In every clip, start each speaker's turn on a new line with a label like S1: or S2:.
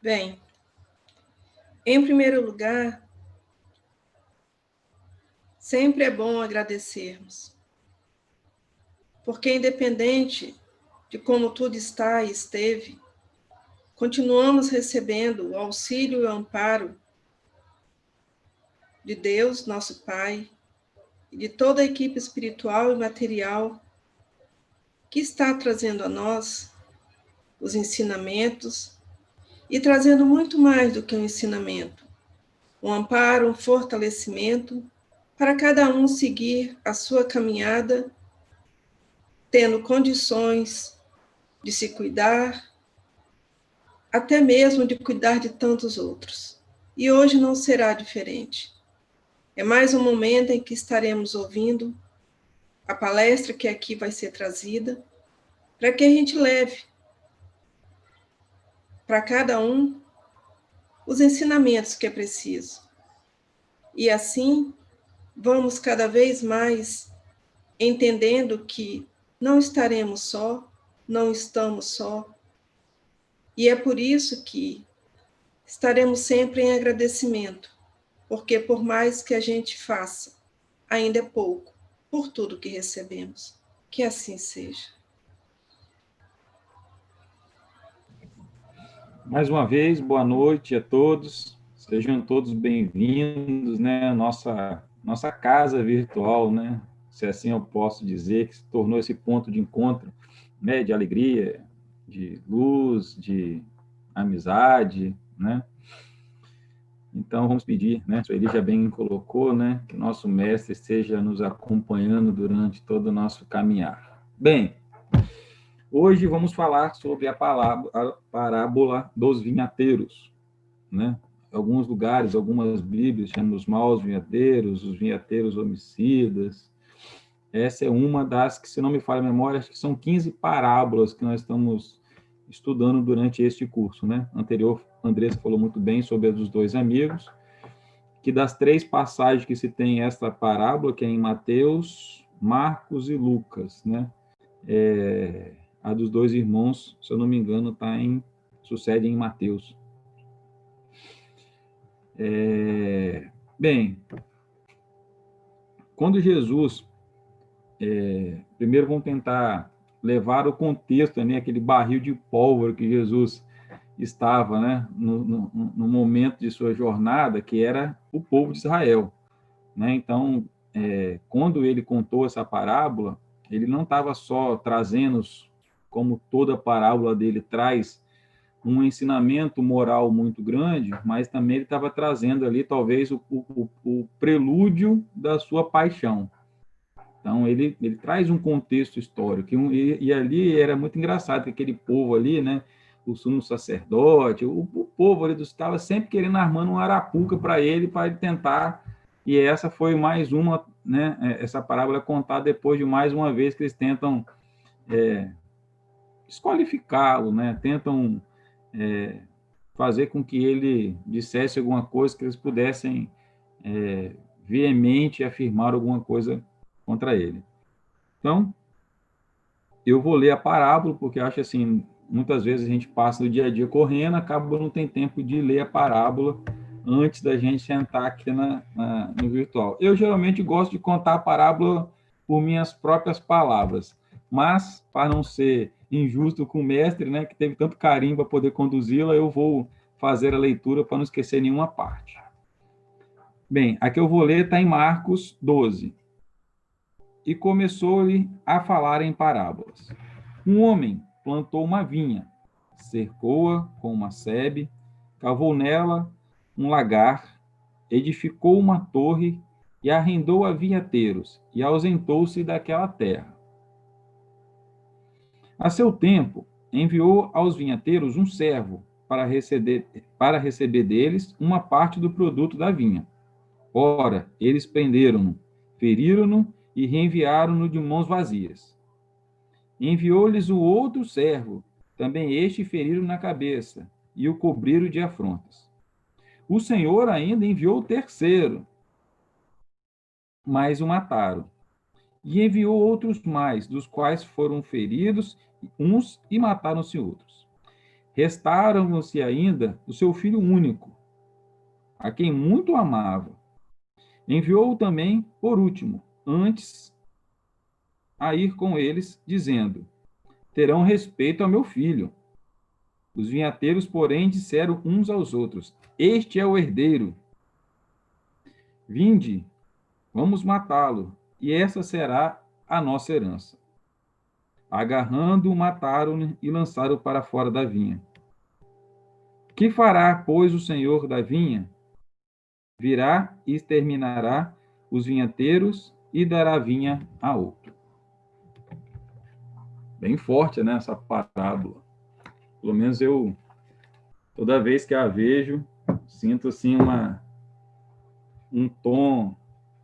S1: Bem, em primeiro lugar, sempre é bom agradecermos, porque independente de como tudo está e esteve, continuamos recebendo o auxílio e o amparo de Deus, nosso Pai, e de toda a equipe espiritual e material que está trazendo a nós os ensinamentos e trazendo muito mais do que um ensinamento, um amparo, um fortalecimento para cada um seguir a sua caminhada, tendo condições de se cuidar, até mesmo de cuidar de tantos outros. E hoje não será diferente. É mais um momento em que estaremos ouvindo a palestra que aqui vai ser trazida, para que a gente leve para cada um os ensinamentos que é preciso. E assim, vamos cada vez mais entendendo que não estaremos só, não estamos só. E é por isso que estaremos sempre em agradecimento, porque por mais que a gente faça, ainda é pouco, por tudo que recebemos. Que assim seja.
S2: Mais uma vez, boa noite a todos. Sejam todos bem-vindos, né? Nossa casa virtual, né? Se assim eu posso dizer, que se tornou esse ponto de encontro, né? De alegria, de luz, de amizade, né? Então, vamos pedir, né? O Eli já bem colocou, né? Que nosso mestre esteja nos acompanhando durante todo o nosso caminhar. Bem, hoje vamos falar sobre a parábola dos vinhateiros, né? Alguns lugares, algumas bíblias chamam os maus vinhateiros, os vinhateiros homicidas. Essa é uma das que, se não me falha a memória, acho que são 15 parábolas que nós estamos estudando durante este curso, né? Anterior, a Andressa falou muito bem sobre a dos dois amigos, que das 3 passagens que se tem esta parábola, que é em Mateus, Marcos e Lucas, né? A dos dois irmãos, se eu não me engano, sucede em Mateus. Bem, quando Jesus, primeiro vamos tentar levar o contexto, né, aquele barril de pólvora que Jesus estava, né, no momento de sua jornada, que era o povo de Israel, né? Então, quando ele contou essa parábola, ele não estava só trazendo, como toda parábola dele traz, um ensinamento moral muito grande, mas também ele estava trazendo ali, talvez, o prelúdio da sua paixão. Então, ele traz um contexto histórico, e ali era muito engraçado, que aquele povo ali, né, o sumo sacerdote, o povo ali estava sempre querendo armando uma arapuca para ele tentar, e essa foi mais uma, né, essa parábola é contada depois de mais uma vez que eles tentam desqualificá-lo, né, tentam fazer com que ele dissesse alguma coisa, que eles pudessem veemente afirmar alguma coisa contra ele. Então, eu vou ler a parábola, porque eu acho assim, muitas vezes a gente passa o dia a dia correndo, acaba não tem tempo de ler a parábola antes da gente sentar aqui no virtual. Eu geralmente gosto de contar a parábola por minhas próprias palavras, mas, para não ser injusto com o mestre, né, que teve tanto carinho para poder conduzi-la, eu vou fazer a leitura para não esquecer nenhuma parte. Bem, a que eu vou ler está em Marcos 12. E começou-lhe a falar em parábolas. Um homem plantou uma vinha, cercou-a com uma sebe, cavou nela um lagar, edificou uma torre e arrendou a vinhateiros, e ausentou-se daquela terra. A seu tempo, enviou aos vinhateiros um servo para receber deles uma parte do produto da vinha. Ora, eles prenderam-no, feriram-no e reenviaram-no de mãos vazias. Enviou-lhes o outro servo, também este feriram na cabeça, e o cobriram de afrontas. O Senhor ainda enviou o terceiro, mas o mataram. E enviou outros mais, dos quais foram feridos uns e mataram-se outros. Restaram-se ainda o seu filho único, a quem muito amava. Enviou-o também, por último, antes a ir com eles, dizendo: terão respeito ao meu filho. Os vinhateiros, porém, disseram uns aos outros: este é o herdeiro. Vinde, vamos matá-lo, e essa será a nossa herança. Agarrando-o, mataram-no e lançaram-o para fora da vinha. Que fará, pois, o senhor da vinha? Virá e exterminará os vinhateiros e dará vinha a outro. Bem forte, né, essa parábola. Pelo menos eu, toda vez que a vejo, sinto assim um tom.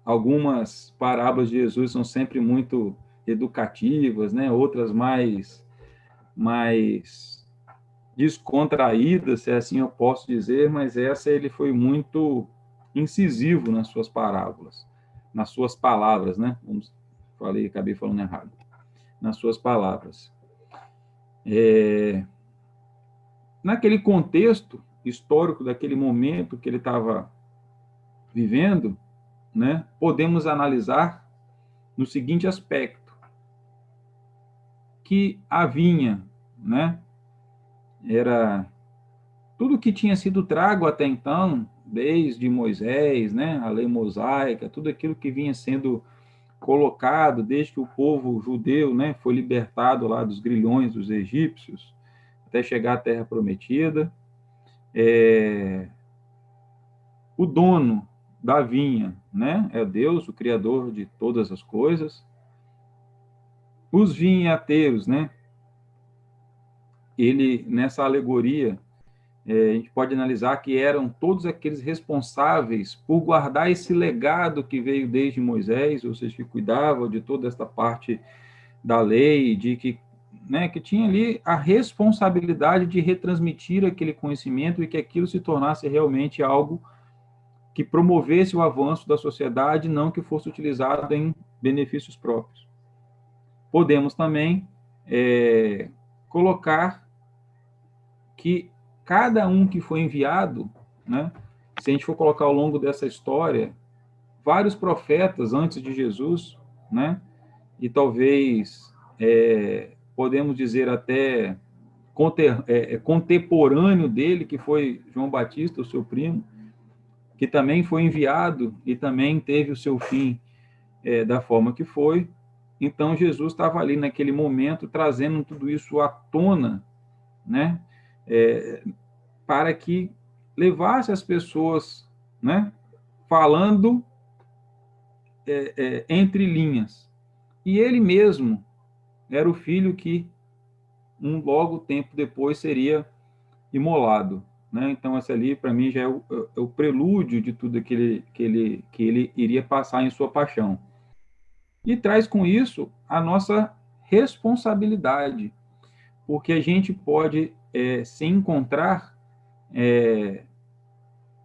S2: Algumas parábolas de Jesus são sempre muito educativas, né? Outras mais descontraídas, se assim eu posso dizer, mas essa ele foi muito incisivo nas suas parábolas, nas suas palavras, né? Acabei falando errado. Nas suas palavras. Naquele contexto histórico, daquele momento que ele estava vivendo, né? Podemos analisar no seguinte aspecto, que a vinha, né? Era tudo que tinha sido trago até então, desde Moisés, né, a lei mosaica, tudo aquilo que vinha sendo colocado desde que o povo judeu, né, foi libertado lá dos grilhões dos egípcios, até chegar à Terra Prometida. O dono da vinha, né, é Deus, o Criador de todas as coisas. Os vinhateiros, né, ele, nessa alegoria, a gente pode analisar que eram todos aqueles responsáveis por guardar esse legado que veio desde Moisés, ou seja, que cuidavam de toda esta parte da lei, de que, né, que tinha ali a responsabilidade de retransmitir aquele conhecimento e que aquilo se tornasse realmente algo que promovesse o avanço da sociedade, não que fosse utilizado em benefícios próprios. Podemos também colocar que cada um que foi enviado, né, se a gente for colocar ao longo dessa história, vários profetas antes de Jesus, né, e talvez podemos dizer até contemporâneo dele, que foi João Batista, o seu primo, que também foi enviado e também teve o seu fim da forma que foi. Então, Jesus estava ali naquele momento trazendo tudo isso à tona, né, para que levasse as pessoas, né, falando entre linhas. E ele mesmo era o filho que logo tempo depois seria imolado, né? Então esse ali para mim já é o prelúdio de tudo que ele iria passar em sua paixão. E traz com isso a nossa responsabilidade, porque a gente pode se encontrar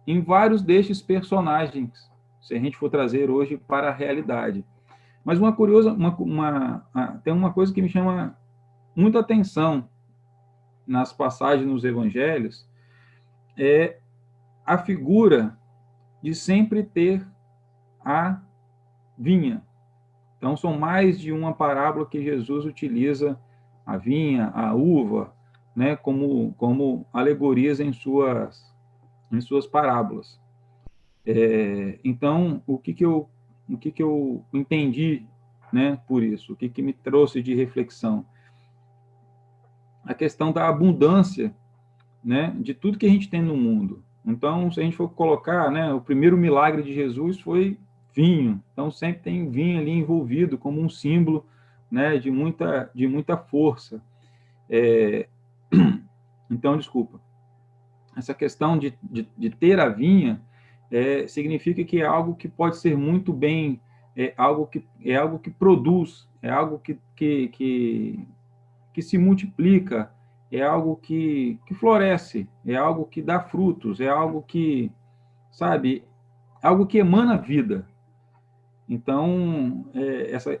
S2: em vários destes personagens, se a gente for trazer hoje para a realidade. Mas tem uma coisa que me chama muita atenção nas passagens nos evangelhos, é a figura de sempre ter a vinha. Então, são mais de uma parábola que Jesus utiliza a vinha, a uva, né, como alegorias em suas parábolas. Então, o que eu entendi, né, por isso? O que me trouxe de reflexão? A questão da abundância, né, de tudo que a gente tem no mundo. Então, se a gente for colocar, né, o primeiro milagre de Jesus foi vinho. Então, sempre tem vinho ali envolvido como um símbolo, né, de muita força. Então, desculpa. Essa questão de ter a vinha significa que é algo que pode ser muito bem, é algo que produz, é algo que se multiplica, é algo que floresce, é algo que dá frutos, é algo que, sabe, algo que emana vida. Então,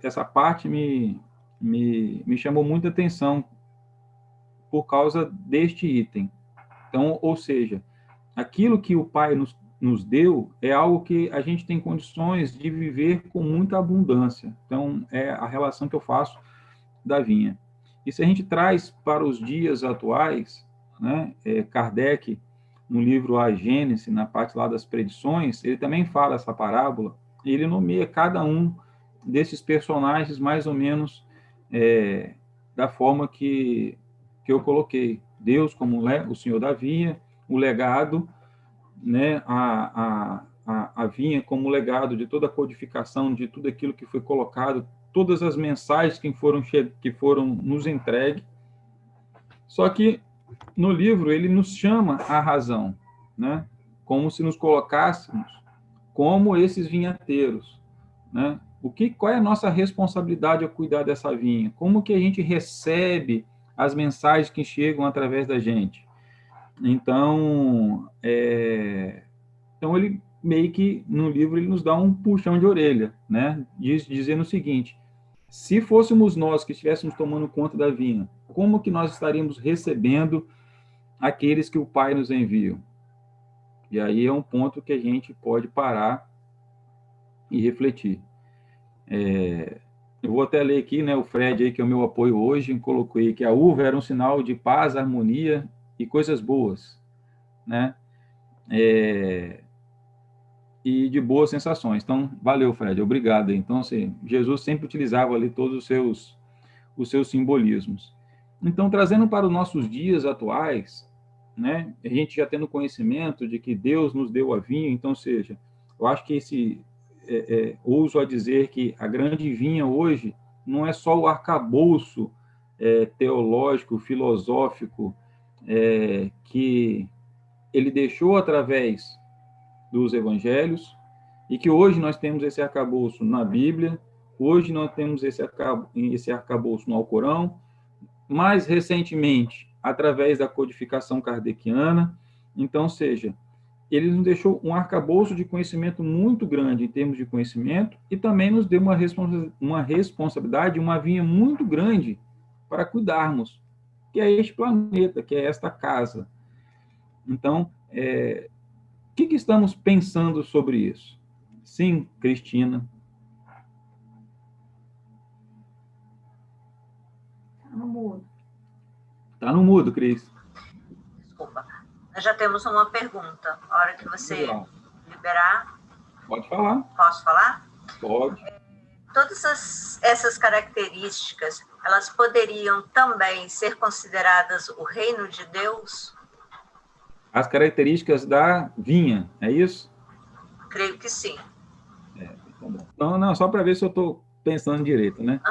S2: essa parte me chamou muita atenção por causa deste item. Então, ou seja, aquilo que o Pai nos deu é algo que a gente tem condições de viver com muita abundância. Então, é a relação que eu faço da vinha. E se a gente traz para os dias atuais, né, Kardec, no livro A Gênese, na parte lá das predições, ele também fala essa parábola, e ele nomeia cada um desses personagens mais ou menos da forma que eu coloquei. Deus como o Senhor da vinha, o legado, né, a vinha como legado de toda a codificação, de tudo aquilo que foi colocado, todas as mensagens que foram nos entregues. Só que no livro ele nos chama à razão, né? Como se nos colocássemos como esses vinhateiros, né? Qual é a nossa responsabilidade ao cuidar dessa vinha? Como que a gente recebe as mensagens que chegam através da gente? Então, ele meio que no livro ele nos dá um puxão de orelha, né? Dizendo o seguinte: se fôssemos nós que estivéssemos tomando conta da vinha, como que nós estaríamos recebendo aqueles que o Pai nos envia? E aí é um ponto que a gente pode parar e refletir. Eu vou até ler aqui, né, o Fred, aí, que é o meu apoio hoje, colocou aí que a uva era um sinal de paz, harmonia e coisas boas, né? E de boas sensações. Então, valeu, Fred, obrigado. Então, assim, Jesus sempre utilizava ali todos os seus simbolismos. Então, trazendo para os nossos dias atuais, né, a gente já tendo conhecimento de que Deus nos deu a vinha, então, ou seja, eu acho que ouso a dizer que a grande vinha hoje não é só o arcabouço teológico, filosófico, que ele deixou através dos evangelhos, e que hoje nós temos esse arcabouço na Bíblia, hoje nós temos esse arcabouço no Alcorão, mais recentemente, através da codificação kardeciana. Então, seja, ele nos deixou um arcabouço de conhecimento muito grande em termos de conhecimento e também nos deu uma responsabilidade, uma vinha muito grande para cuidarmos, que é este planeta, que é esta casa. Então, o que estamos pensando sobre isso? Sim, Cristina.
S3: Está no mudo.
S2: Está no mudo, Cris.
S3: Desculpa. Nós já temos uma pergunta. A hora que você liberar...
S2: Pode falar.
S3: Posso falar?
S2: Pode.
S3: Todas essas características, elas poderiam também ser consideradas o reino de Deus?
S2: As características da vinha, é isso?
S3: Creio que sim.
S2: Tá bom. Então, não, só para ver se eu estou pensando direito, né?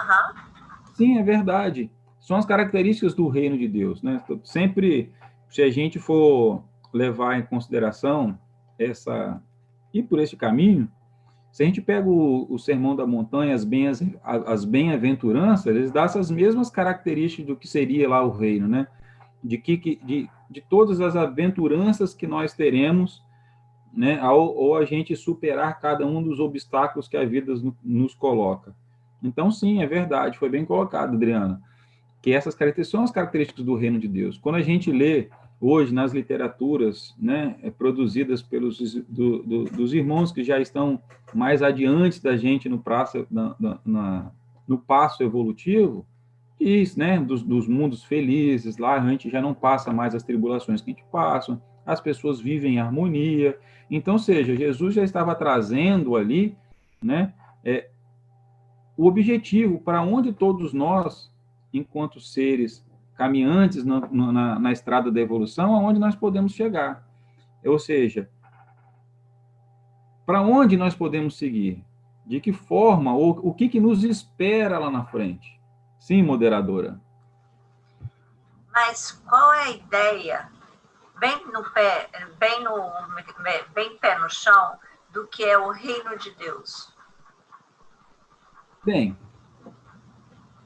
S2: Sim, é verdade. São as características do reino de Deus, né? Sempre, se a gente for levar em consideração ir por esse caminho, se a gente pega o Sermão da Montanha, as bem-aventuranças, eles dão essas mesmas características do que seria lá o reino, né? De todas as aventuranças que nós teremos, né, ao a gente superar cada um dos obstáculos que a vida nos coloca. Então, sim, é verdade, foi bem colocado, Adriana, que essas características são as características do reino de Deus. Quando a gente lê hoje nas literaturas, né, produzidas dos irmãos que já estão mais adiante da gente no passo evolutivo, diz, né, dos mundos felizes, lá a gente já não passa mais as tribulações que a gente passa, as pessoas vivem em harmonia. Então, seja, Jesus já estava trazendo ali, né, o objetivo para onde todos nós, enquanto seres caminhantes na estrada da evolução, aonde nós podemos chegar. Ou seja, para onde nós podemos seguir? De que forma? Ou o que nos espera lá na frente? Sim, moderadora.
S3: Mas qual é a ideia, bem pé no chão, do que é o reino de Deus?
S2: Bem,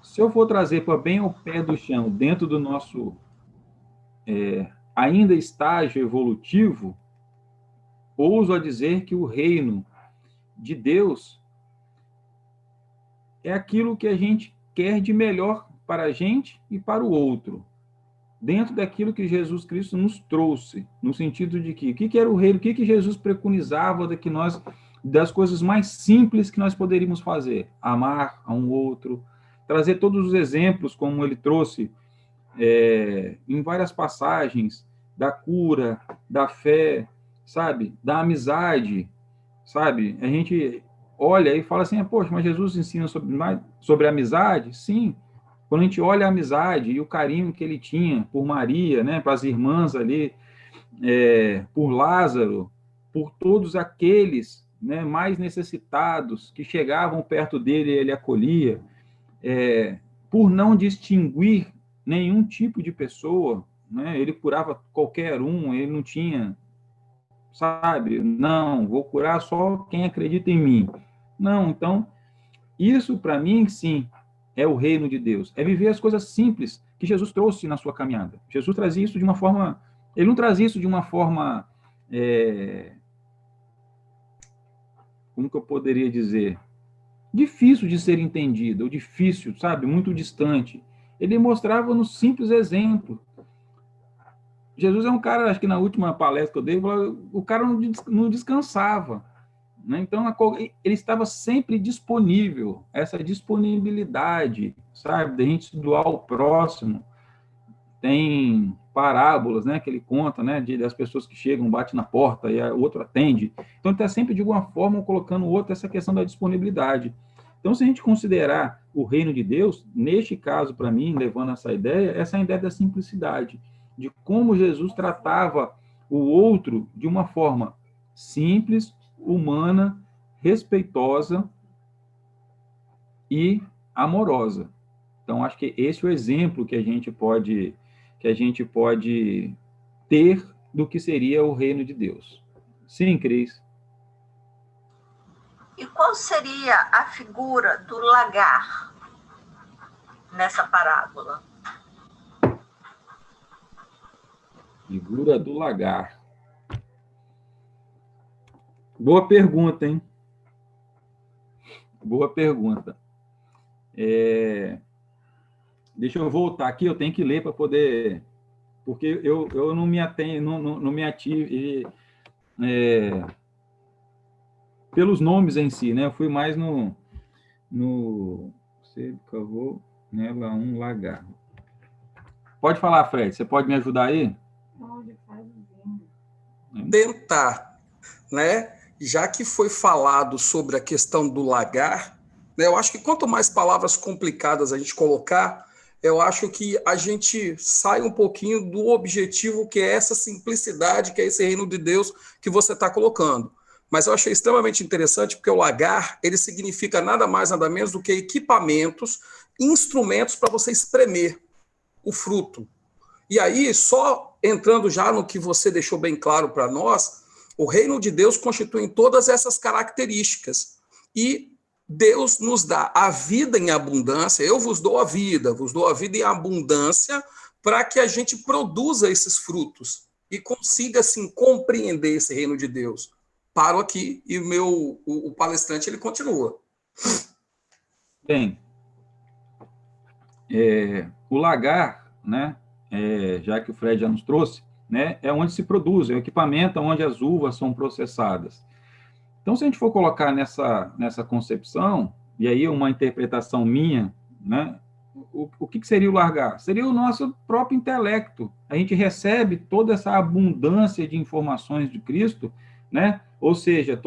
S2: se eu for trazer para bem ao pé do chão, dentro do nosso ainda estágio evolutivo, ouso a dizer que o reino de Deus é aquilo que a gente quer de melhor para a gente e para o outro. dentro daquilo que Jesus Cristo nos trouxe, no sentido de que, o que era o reino, o que Jesus preconizava de que nós, das coisas mais simples que nós poderíamos fazer, amar a um outro, trazer todos os exemplos, como ele trouxe em várias passagens, da cura, da fé, sabe, da amizade, sabe, a gente olha e fala assim, poxa, mas Jesus ensina sobre amizade? Sim. Quando a gente olha a amizade e o carinho que ele tinha por Maria, né, para as irmãs ali, por Lázaro, por todos aqueles, né, mais necessitados que chegavam perto dele e ele acolhia, por não distinguir nenhum tipo de pessoa, né, ele curava qualquer um, ele não tinha, sabe, não, vou curar só quem acredita em mim. Não, então, isso para mim, sim, é o reino de Deus. É viver as coisas simples que Jesus trouxe na sua caminhada. Jesus trazia isso de uma forma... Ele não trazia isso de uma forma... como que eu poderia dizer? Difícil de ser entendido, ou difícil, sabe? Muito distante. Ele mostrava no simples exemplo. Jesus é um cara, acho que na última palestra que eu dei, o cara não descansava. Né? Então, ele estava sempre disponível, essa disponibilidade, sabe, de a gente se doar ao próximo. Tem parábolas, né, que ele conta, né, das pessoas que chegam, batem na porta e o outro atende. Então, ele está sempre, de alguma forma, colocando o outro essa questão da disponibilidade. Então, se a gente considerar o reino de Deus, neste caso, para mim, levando essa ideia da simplicidade, de como Jesus tratava o outro de uma forma simples, humana, respeitosa e amorosa. Então, acho que esse é o exemplo que a gente pode ter do que seria o reino de Deus. Sim, Cris?
S3: E qual seria a figura do lagar nessa parábola?
S2: Figura do lagar. Boa pergunta, hein? Boa pergunta. Deixa eu voltar aqui, eu tenho que ler para poder... Porque eu não me atenho, não me ativo pelos nomes em si, né? Eu fui mais você cavou nela um lagar. Pode falar, Fred, você pode me ajudar aí?
S4: Tentar, né? Já que foi falado sobre a questão do lagar, né? Eu acho que quanto mais palavras complicadas a gente colocar, eu acho que a gente sai um pouquinho do objetivo, que é essa simplicidade, que é esse reino de Deus que você está colocando. Mas eu achei extremamente interessante, porque o lagar, ele significa nada mais, nada menos do que equipamentos, instrumentos para você espremer o fruto. E aí, só entrando já no que você deixou bem claro para nós, o reino de Deus constitui todas essas características. E Deus nos dá a vida em abundância, eu vos dou a vida em abundância, para que a gente produza esses frutos e consiga, assim, compreender esse reino de Deus. Paro aqui e o palestrante, ele continua.
S2: Bem, o lagar, né, já que o Fred já nos trouxe, né, é onde se produz, é o equipamento onde as uvas são processadas. Então, se a gente for colocar nessa concepção, e aí uma interpretação minha, né, o que seria o lagar? Seria o nosso próprio intelecto. A gente recebe toda essa abundância de informações de Cristo, né? Ou seja,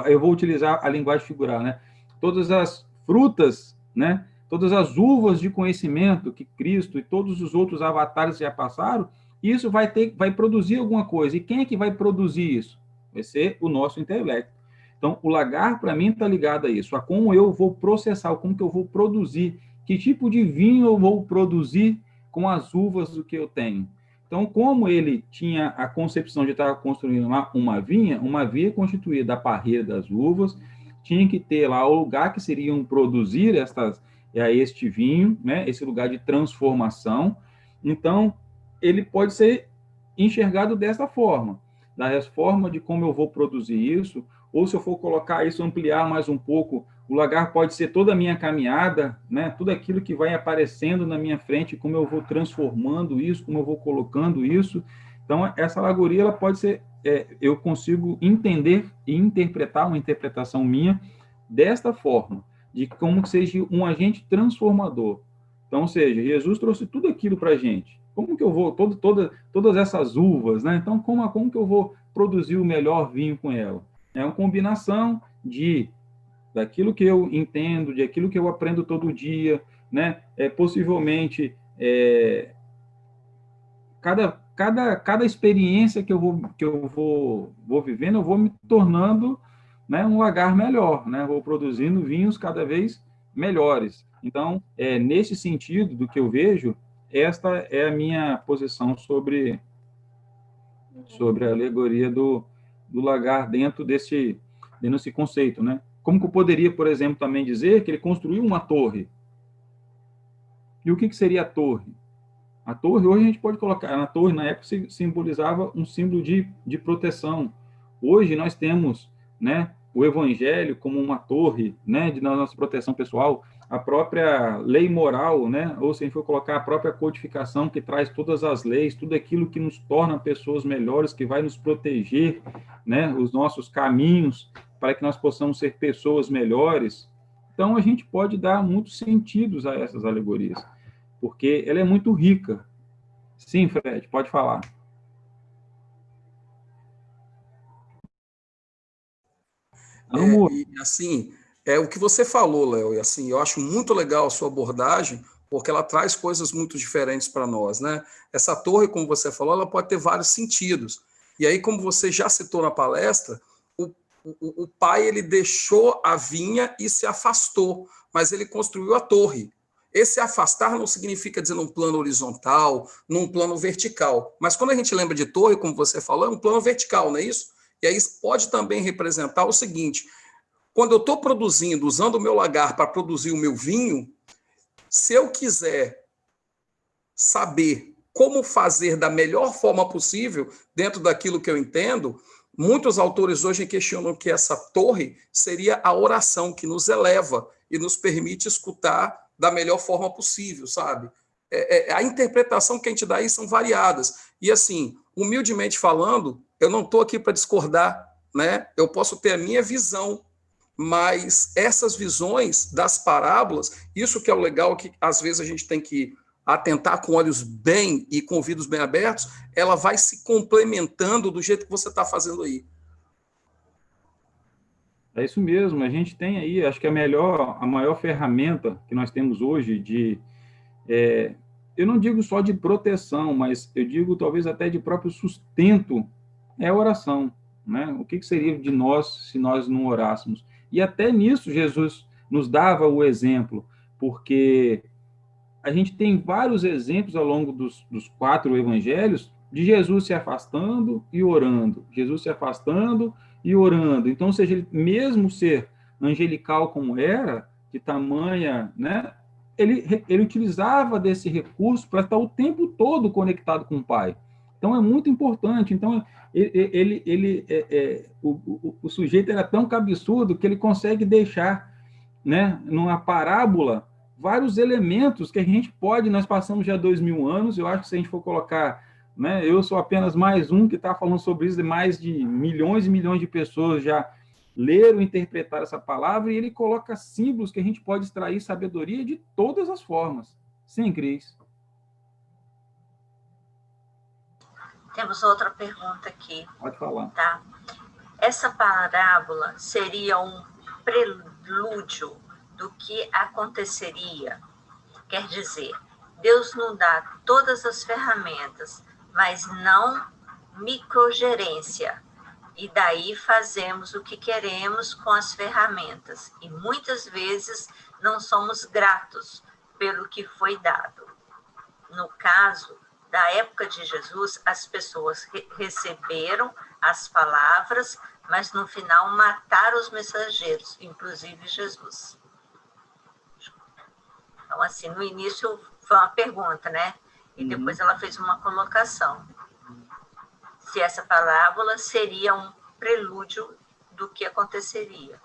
S2: eu vou utilizar a linguagem figurada, né? Todas as frutas, né? Todas as uvas de conhecimento que Cristo e todos os outros avatares já passaram, isso vai produzir alguma coisa. E quem é que vai produzir isso? Vai ser o nosso intelecto. Então, o lagar, para mim, está ligado a isso, a como eu vou processar, como que eu vou produzir, que tipo de vinho eu vou produzir com as uvas do que eu tenho. Então, como ele tinha a concepção de estar construindo uma vinha constituída da parreira das uvas, tinha que ter lá o lugar que seriam produzir este vinho, né, esse lugar de transformação. Então, ele pode ser enxergado dessa forma. da forma de como eu vou produzir isso, ou se eu for colocar isso, ampliar mais um pouco, o lagar pode ser toda a minha caminhada, né? Tudo aquilo que vai aparecendo na minha frente, como eu vou transformando isso, como eu vou colocando isso. Então, essa alegoria, ela pode ser, eu consigo entender e interpretar, uma interpretação minha, desta forma, de como que seja um agente transformador. Então, ou seja, Jesus trouxe tudo aquilo para a gente. Como que eu vou, todas essas uvas, né? Então, como que eu vou produzir o melhor vinho com ela? É uma combinação daquilo que eu entendo, de aquilo que eu aprendo todo dia, né? Possivelmente, cada experiência que eu vou vivendo, eu vou me tornando, né, um lagar melhor, né? Vou produzindo vinhos cada vez melhores. Então, nesse sentido do que eu vejo, esta é a minha posição sobre a alegoria do lagar dentro desse conceito, né? Como que eu poderia, por exemplo, também dizer que ele construiu uma torre? E o que seria a torre? A torre, hoje a gente pode colocar, na torre, na época, simbolizava um símbolo de proteção. Hoje nós temos, né, o evangelho como uma torre, né, de nossa proteção pessoal, a própria lei moral, né, ou se a gente for colocar a própria codificação que traz todas as leis, tudo aquilo que nos torna pessoas melhores, que vai nos proteger, né, os nossos caminhos, para que nós possamos ser pessoas melhores. Então, a gente pode dar muitos sentidos a essas alegorias, porque ela é muito rica. Sim, Fred, pode falar.
S4: E assim, é o que você falou, Léo, e assim, eu acho muito legal a sua abordagem, porque ela traz coisas muito diferentes para nós, né? Essa torre, como você falou, ela pode ter vários sentidos. E aí, como você já citou na palestra, o pai, ele deixou a vinha e se afastou, mas ele construiu a torre. Esse afastar não significa dizer num plano horizontal, num plano vertical. Mas quando a gente lembra de torre, como você falou, é um plano vertical, não é isso? E aí isso pode também representar o seguinte: quando eu estou produzindo, usando o meu lagar para produzir o meu vinho, se eu quiser saber como fazer da melhor forma possível, dentro daquilo que eu entendo, muitos autores hoje questionam que essa torre seria a oração que nos eleva e nos permite escutar da melhor forma possível, sabe? A interpretação que a gente dá aí são variadas. E assim, humildemente falando, eu não estou aqui para discordar, né? Eu posso ter a minha visão, mas essas visões das parábolas, isso que é o legal, que às vezes a gente tem que atentar com olhos bem e com ouvidos bem abertos, ela vai se complementando do jeito que você está fazendo aí.
S2: É isso mesmo, a gente tem aí, acho que a maior ferramenta que nós temos hoje eu não digo só de proteção, mas eu digo talvez até de próprio sustento, é a oração, né? O que seria de nós se nós não orássemos? E até nisso Jesus nos dava o exemplo, porque a gente tem vários exemplos ao longo dos 4 evangelhos de Jesus se afastando e orando, Jesus se afastando e orando. Então, ou seja, ele, mesmo ser angelical como era, de tamanha, né, ele utilizava desse recurso para estar o tempo todo conectado com o Pai. Então, é muito importante. Então, o sujeito era tão cabeçudo que ele consegue deixar, né, numa parábola, vários elementos que a gente pode, nós passamos já 2000 anos, eu acho que se a gente for colocar, né, eu sou apenas mais um que está falando sobre isso, mais de milhões e milhões de pessoas já leram e interpretaram essa palavra, e ele coloca símbolos que a gente pode extrair sabedoria de todas as formas. Sim, Cris?
S3: Temos outra pergunta aqui.
S2: Pode falar.
S3: Tá? Essa parábola seria um prelúdio do que aconteceria. Quer dizer, Deus nos dá todas as ferramentas, mas não microgerência. E daí fazemos o que queremos com as ferramentas. E muitas vezes não somos gratos pelo que foi dado. No caso da época de Jesus, as pessoas receberam as palavras, mas no final mataram os mensageiros, inclusive Jesus. Então, assim, no início foi uma pergunta, né? E depois ela fez uma colocação. se essa parábola seria um prelúdio do que aconteceria.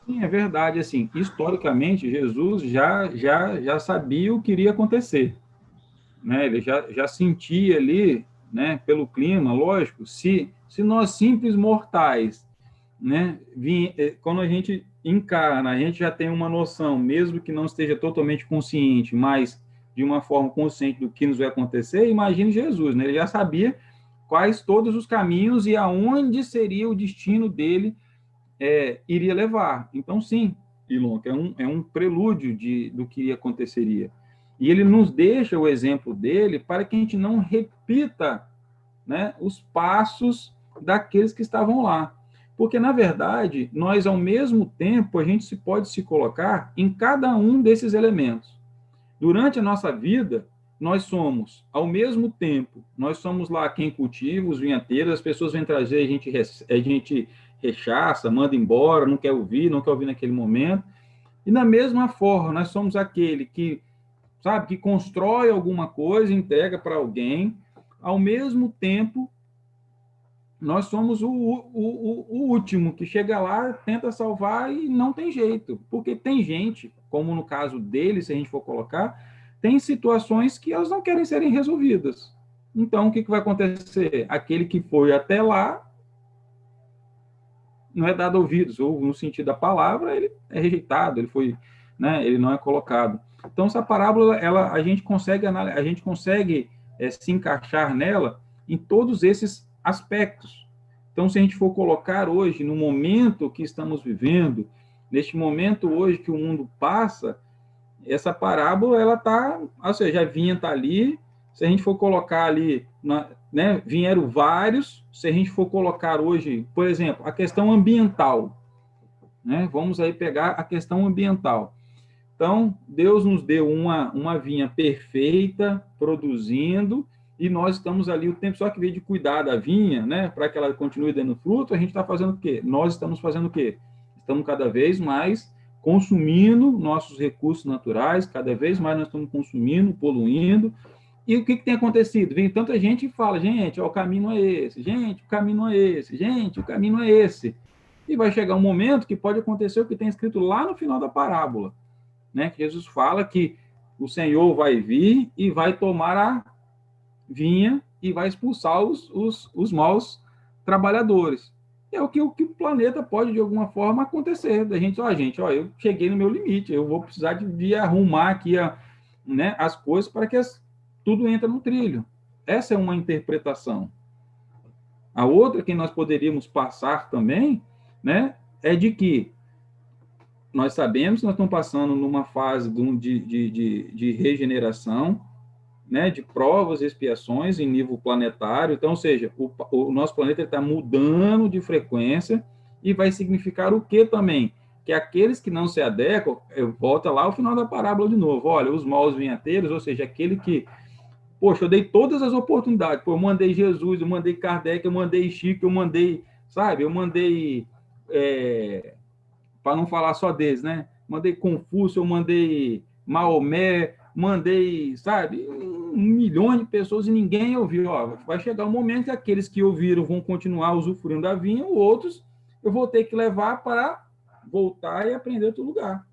S2: Sim, é verdade. Assim, historicamente, Jesus já sabia o que iria acontecer, né? Ele já sentia ali, né, pelo clima, lógico, se nós simples mortais, né, quando a gente encarna, a gente já tem uma noção, mesmo que não esteja totalmente consciente, mas de uma forma consciente do que nos vai acontecer. Imagine Jesus, né? Ele já sabia quais todos os caminhos e aonde seria o destino dele iria levar. Então, sim, Ilon, é um prelúdio do que aconteceria. E ele nos deixa o exemplo dele para que a gente não repita, né, os passos daqueles que estavam lá. Porque, na verdade, nós, ao mesmo tempo, a gente pode se colocar em cada um desses elementos. Durante a nossa vida, nós somos, ao mesmo tempo, nós somos lá quem cultiva, os vinhateiros, as pessoas vêm trazer, a gente rechaça, manda embora, não quer ouvir naquele momento. E, da mesma forma, nós somos aquele que, sabe, que constrói alguma coisa, entrega para alguém. Ao mesmo tempo, nós somos o último que chega lá, tenta salvar e não tem jeito. Porque tem gente, como no caso dele, se a gente for colocar, tem situações que elas não querem serem resolvidas. Então, o que vai acontecer? Aquele que foi até lá não é dado ouvidos, ou no sentido da palavra, ele é rejeitado, ele foi, né, ele não é colocado. Então, essa parábola, a gente consegue se encaixar nela em todos esses aspectos. Então, se a gente for colocar hoje, no momento que estamos vivendo, neste momento hoje que o mundo passa, essa parábola, ela está, ou seja, a vinha está ali, se a gente for colocar ali, né, vieram vários, se a gente for colocar hoje, por exemplo, a questão ambiental, né, vamos aí pegar a questão ambiental. Então, Deus nos deu uma vinha perfeita, produzindo, e nós estamos ali o tempo, só que em vez de cuidar da vinha, né, para que ela continue dando fruto, a gente está fazendo o quê? Nós estamos fazendo o quê? Estamos cada vez mais consumindo nossos recursos naturais, cada vez mais nós estamos consumindo, poluindo. E o que tem acontecido? Vem tanta gente e fala, gente, ó, o caminho não é esse, gente, o caminho não é esse, gente, o caminho não é esse. E vai chegar um momento que pode acontecer o que tem escrito lá no final da parábola, né? Que Jesus fala que o Senhor vai vir e vai tomar a vinha e vai expulsar os maus trabalhadores. É o que o planeta pode, de alguma forma, acontecer. Da gente, eu cheguei no meu limite, eu vou precisar de arrumar aqui né, as coisas para que tudo entre no trilho. Essa é uma interpretação. A outra que nós poderíamos passar também, né, é de que nós sabemos que nós estamos passando numa fase de regeneração, né, de provas e expiações em nível planetário. Então, ou seja, o nosso planeta está mudando de frequência e vai significar o quê também? Que aqueles que não se adequam, volta lá ao final da parábola de novo, olha, os maus vinhateiros, ou seja, aquele que, poxa, eu dei todas as oportunidades, eu mandei Jesus, eu mandei Kardec, eu mandei Chico, eu mandei, sabe, para não falar só deles, né, mandei Confúcio, eu mandei Maomé, mandei, sabe, 1 milhão de pessoas e ninguém ouviu. Ó, vai chegar um momento que aqueles que ouviram vão continuar usufruindo da vinha, outros eu vou ter que levar para voltar e aprender outro lugar.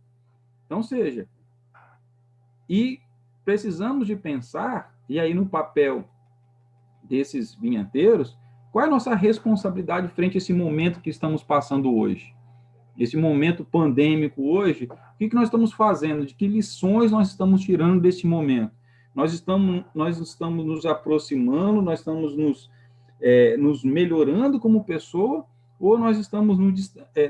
S2: Então, seja, e precisamos de pensar, e aí no papel desses vinhateiros, qual é a nossa responsabilidade frente a esse momento que estamos passando hoje? Esse momento pandêmico hoje, o que nós estamos fazendo? De que lições nós estamos tirando desse momento? Nós estamos nos aproximando, nós estamos nos melhorando como pessoa, ou nós estamos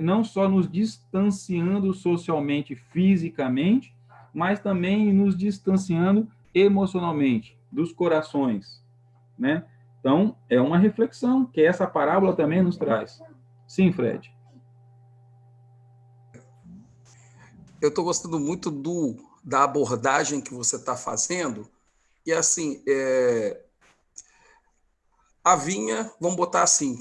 S2: não só nos distanciando socialmente, fisicamente, mas também nos distanciando emocionalmente, dos corações, né? Então, é uma reflexão que essa parábola também nos traz. Sim, Fred.
S4: Eu estou gostando muito da abordagem que você está fazendo. E, assim, a vinha, vamos botar assim,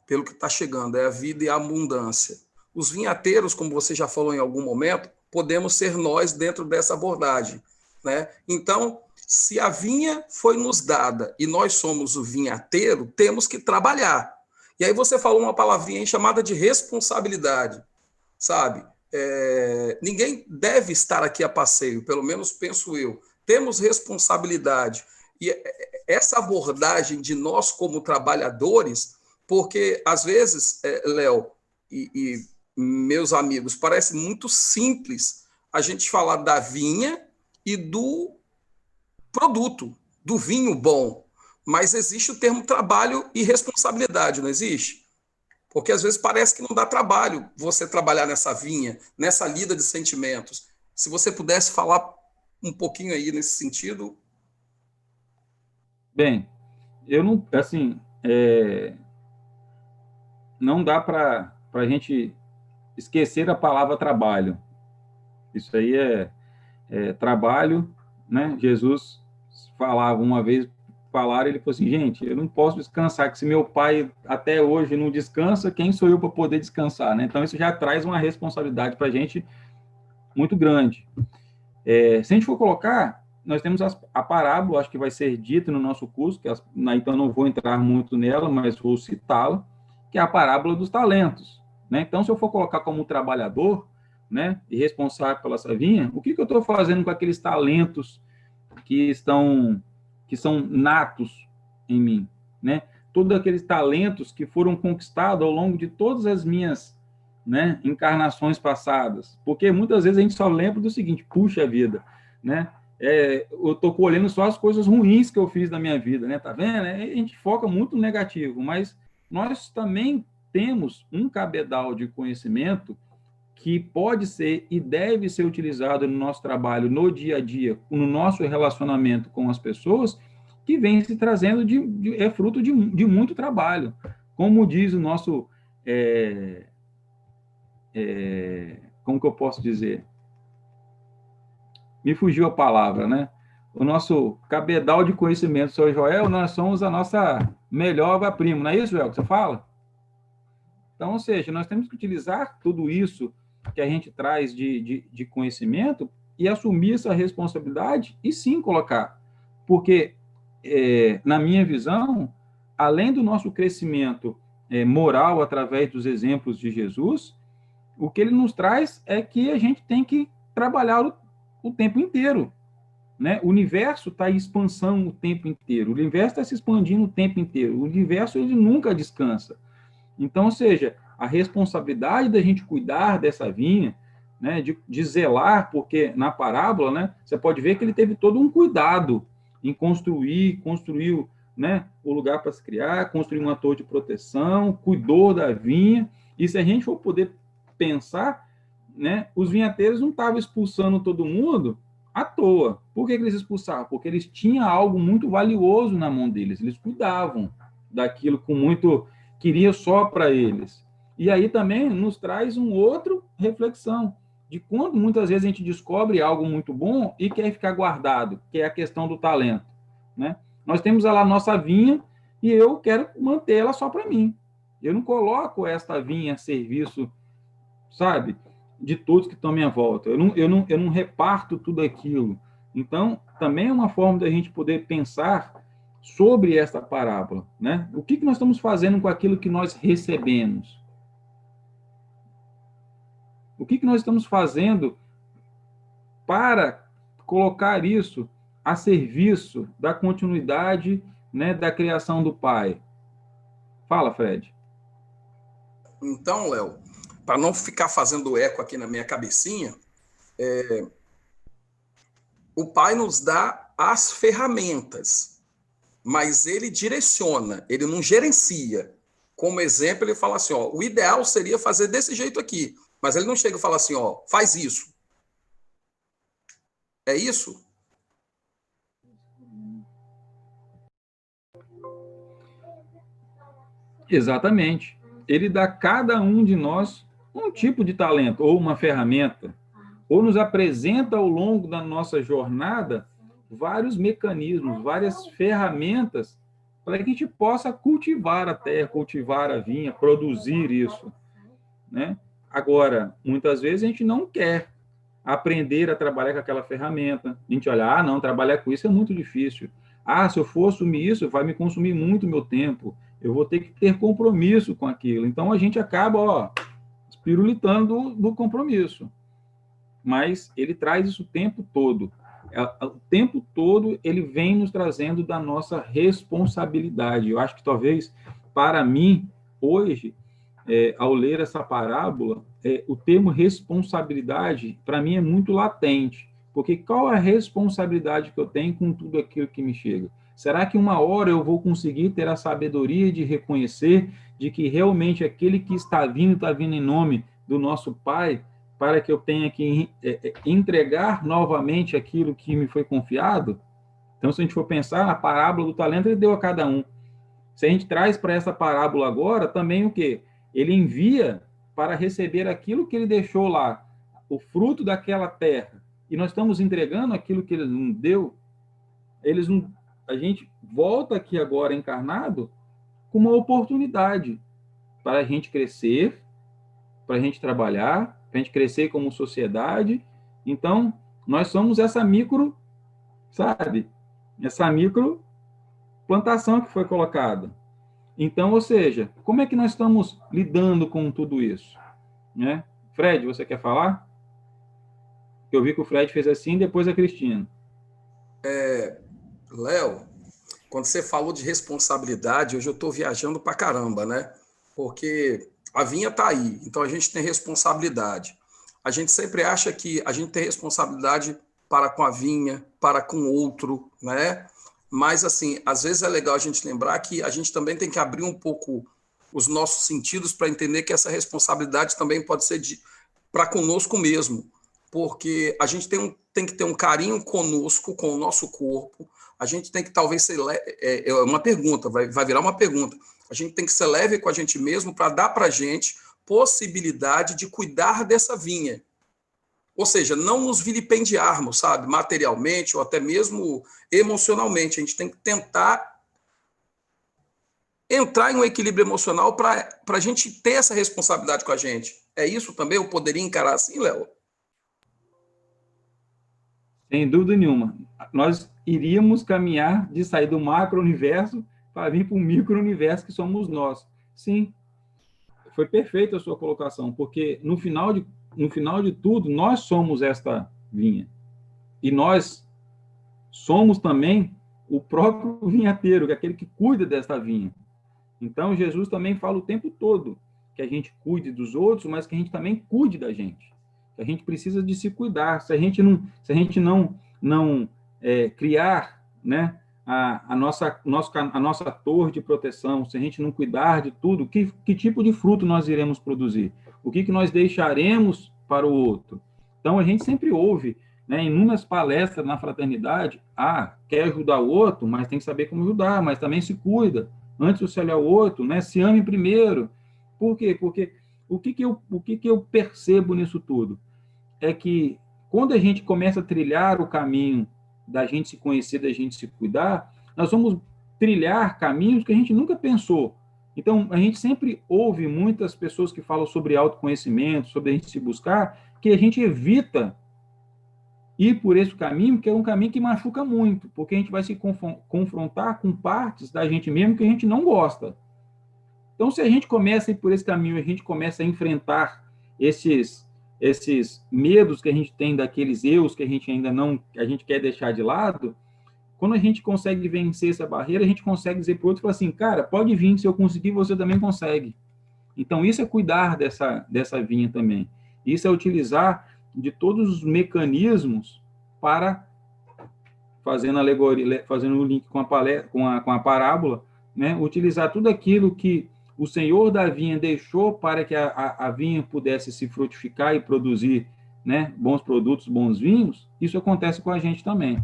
S4: pelo que está chegando, é a vida e a abundância. Os vinhateiros, como você já falou em algum momento, podemos ser nós dentro dessa abordagem, né? Então, Se a vinha foi nos dada e nós somos o vinhateiro, temos que trabalhar. E aí você falou uma palavrinha aí chamada de responsabilidade, sabe? Ninguém deve estar aqui a passeio, pelo menos penso eu. Temos responsabilidade. E essa abordagem de nós como trabalhadores, porque às vezes, Léo e meus amigos, parece muito simples a gente falar da vinha e do produto, do vinho bom, mas existe o termo trabalho e responsabilidade, não existe? Porque às vezes parece que não dá trabalho você trabalhar nessa vinha, nessa lida de sentimentos. Se você pudesse falar um pouquinho aí nesse sentido.
S2: Bem, eu não, assim, não dá para a gente esquecer a palavra trabalho. Isso aí é trabalho, né? Jesus falava uma vez, ele falou assim, gente, eu não posso descansar, que se meu pai até hoje não descansa, quem sou eu para poder descansar, né? Então, isso já traz uma responsabilidade para a gente muito grande. Se a gente for colocar, nós temos a parábola, acho que vai ser dita no nosso curso, então não vou entrar muito nela, mas vou citá-la, que é a parábola dos talentos, né? Então, se eu for colocar como trabalhador, né, e responsável pela essa vinha, o que eu estou fazendo com aqueles talentos que são natos em mim, né? Todos aqueles talentos que foram conquistados ao longo de todas as minhas, né, encarnações passadas, porque muitas vezes a gente só lembra do seguinte, puxa vida, né? Eu estou colhendo só as coisas ruins que eu fiz na minha vida, né? Tá vendo? A gente foca muito no negativo, mas nós também temos um cabedal de conhecimento que pode ser e deve ser utilizado no nosso trabalho, no dia a dia, no nosso relacionamento com as pessoas, que vem se trazendo é fruto de muito trabalho. Como diz o nosso... como que eu posso dizer? Me fugiu a palavra, né? O nosso cabedal de conhecimento, Sr. Joel, nós somos a nossa melhor obra-prima, não é isso, Joel, que você fala? Então, ou seja, nós temos que utilizar tudo isso que a gente traz de conhecimento e assumir essa responsabilidade e sim colocar. Porque, na minha visão, além do nosso crescimento moral através dos exemplos de Jesus, o que ele nos traz é que a gente tem que trabalhar o tempo inteiro. Né? O universo está em expansão o tempo inteiro, o universo está se expandindo o tempo inteiro, o universo ele nunca descansa. Então, ou seja, a responsabilidade da gente cuidar dessa vinha, né, de zelar, porque na parábola, né, você pode ver que ele teve todo um cuidado em construiu, né, o lugar para se criar, construiu uma torre de proteção, cuidou da vinha, e se a gente for poder pensar, né, os vinhateiros não estavam expulsando todo mundo à toa. Por que eles expulsavam? Porque eles tinham algo muito valioso na mão deles, eles cuidavam daquilo com muito... queria só para eles. E aí também nos traz uma outra reflexão de quando muitas vezes a gente descobre algo muito bom e quer ficar guardado, que é a questão do talento, né? Nós temos lá a nossa vinha e eu quero manter ela só para mim. Eu não coloco esta vinha a serviço, sabe, de todos que estão à minha volta. Eu não reparto tudo aquilo. Então, também é uma forma da gente poder pensar sobre essa parábola, né? O que nós estamos fazendo com aquilo que nós recebemos? O que nós estamos fazendo para colocar isso a serviço da continuidade, né, da criação do Pai? Fala, Fred.
S4: Então, Léo, para não ficar fazendo eco aqui na minha cabecinha, o Pai nos dá as ferramentas, mas ele direciona, ele não gerencia. Como exemplo, ele fala assim, ó, o ideal seria fazer desse jeito aqui, mas ele não chega e fala assim, ó, faz isso. É isso?
S2: Exatamente. Ele dá a cada um de nós um tipo de talento, ou uma ferramenta, ou nos apresenta ao longo da nossa jornada vários mecanismos, várias ferramentas para que a gente possa cultivar a terra, cultivar a vinha, produzir isso, né? Agora, muitas vezes a gente não quer aprender a trabalhar com aquela ferramenta. A gente olha, não, trabalhar com isso é muito difícil. Se eu for assumir isso, vai me consumir muito meu tempo. Eu vou ter que ter compromisso com aquilo. Então, a gente acaba, espirulitando do compromisso. Mas ele traz isso o tempo todo. O tempo todo ele vem nos trazendo da nossa responsabilidade. Eu acho que talvez, para mim, hoje, ao ler essa parábola, o termo responsabilidade, para mim, é muito latente. Porque qual é a responsabilidade que eu tenho com tudo aquilo que me chega? Será que uma hora eu vou conseguir ter a sabedoria de reconhecer de que realmente aquele que está vindo em nome do nosso Pai, para que eu tenha que entregar novamente aquilo que me foi confiado? Então, se a gente for pensar na parábola do talento, ele deu a cada um. Se a gente traz para essa parábola agora, também o quê? Ele envia para receber aquilo que ele deixou lá, o fruto daquela terra. E nós estamos entregando aquilo que ele nos deu. A gente volta aqui agora encarnado com uma oportunidade para a gente crescer, para a gente trabalhar, para a gente crescer como sociedade. Então, nós somos essa micro, essa micro plantação que foi colocada. Então, ou seja, como é que nós estamos lidando com tudo isso? Né? Fred, você quer falar? Eu vi que o Fred fez assim, depois a Cristina.
S4: Léo, quando você falou de responsabilidade, hoje eu estou viajando para caramba, né? Porque a vinha está aí, então a gente tem responsabilidade. A gente sempre acha que a gente tem responsabilidade para com a vinha, para com o outro, né? Mas, assim, às vezes é legal a gente lembrar que a gente também tem que abrir um pouco os nossos sentidos para entender que essa responsabilidade também pode ser para conosco mesmo, porque a gente tem que ter um carinho conosco, com o nosso corpo. A gente tem que talvez ser uma pergunta, vai virar uma pergunta. A gente tem que ser leve com a gente mesmo para dar para a gente possibilidade de cuidar dessa vinha. Ou seja, não nos vilipendiarmos, sabe, materialmente ou até mesmo emocionalmente. A gente tem que tentar entrar em um equilíbrio emocional para a gente ter essa responsabilidade com a gente. É isso também? Eu poderia encarar assim, Léo?
S2: Sem dúvida nenhuma. Nós iríamos caminhar de sair do macro-universo para vir para o micro-universo que somos nós. Sim, foi perfeita a sua colocação, porque no final de tudo, nós somos esta vinha. E nós somos também o próprio vinhateiro, que é aquele que cuida desta vinha. Então, Jesus também fala o tempo todo que a gente cuide dos outros, mas que a gente também cuide da gente. A gente precisa de se cuidar. Se a gente não criar, né, a nossa torre de proteção, se a gente não cuidar de tudo, que tipo de fruto nós iremos produzir? O que nós deixaremos para o outro? Então, a gente sempre ouve, né, inúmeras palestras na fraternidade, quer ajudar o outro, mas tem que saber como ajudar, mas também se cuida. Antes de você olhar o outro, né, se ame primeiro. Por quê? Porque o que eu percebo nisso tudo? É que quando a gente começa a trilhar o caminho da gente se conhecer, da gente se cuidar, nós vamos trilhar caminhos que a gente nunca pensou. Então, a gente sempre ouve muitas pessoas que falam sobre autoconhecimento, sobre a gente se buscar, que a gente evita ir por esse caminho, que é um caminho que machuca muito, porque a gente vai se confrontar com partes da gente mesmo que a gente não gosta. Então, se a gente começa a ir por esse caminho, a gente começa a enfrentar esses medos que a gente tem daqueles eus que a gente ainda não, a gente quer deixar de lado, quando a gente consegue vencer essa barreira, a gente consegue dizer para o outro, falar assim, cara, pode vir, se eu conseguir, você também consegue. Então, isso é cuidar dessa vinha também. Isso é utilizar de todos os mecanismos para, fazendo alegoria, fazendo o link com a parábola, né, utilizar tudo aquilo que o Senhor da vinha deixou para que a vinha pudesse se frutificar e produzir, né, bons produtos, bons vinhos. Isso acontece com a gente também.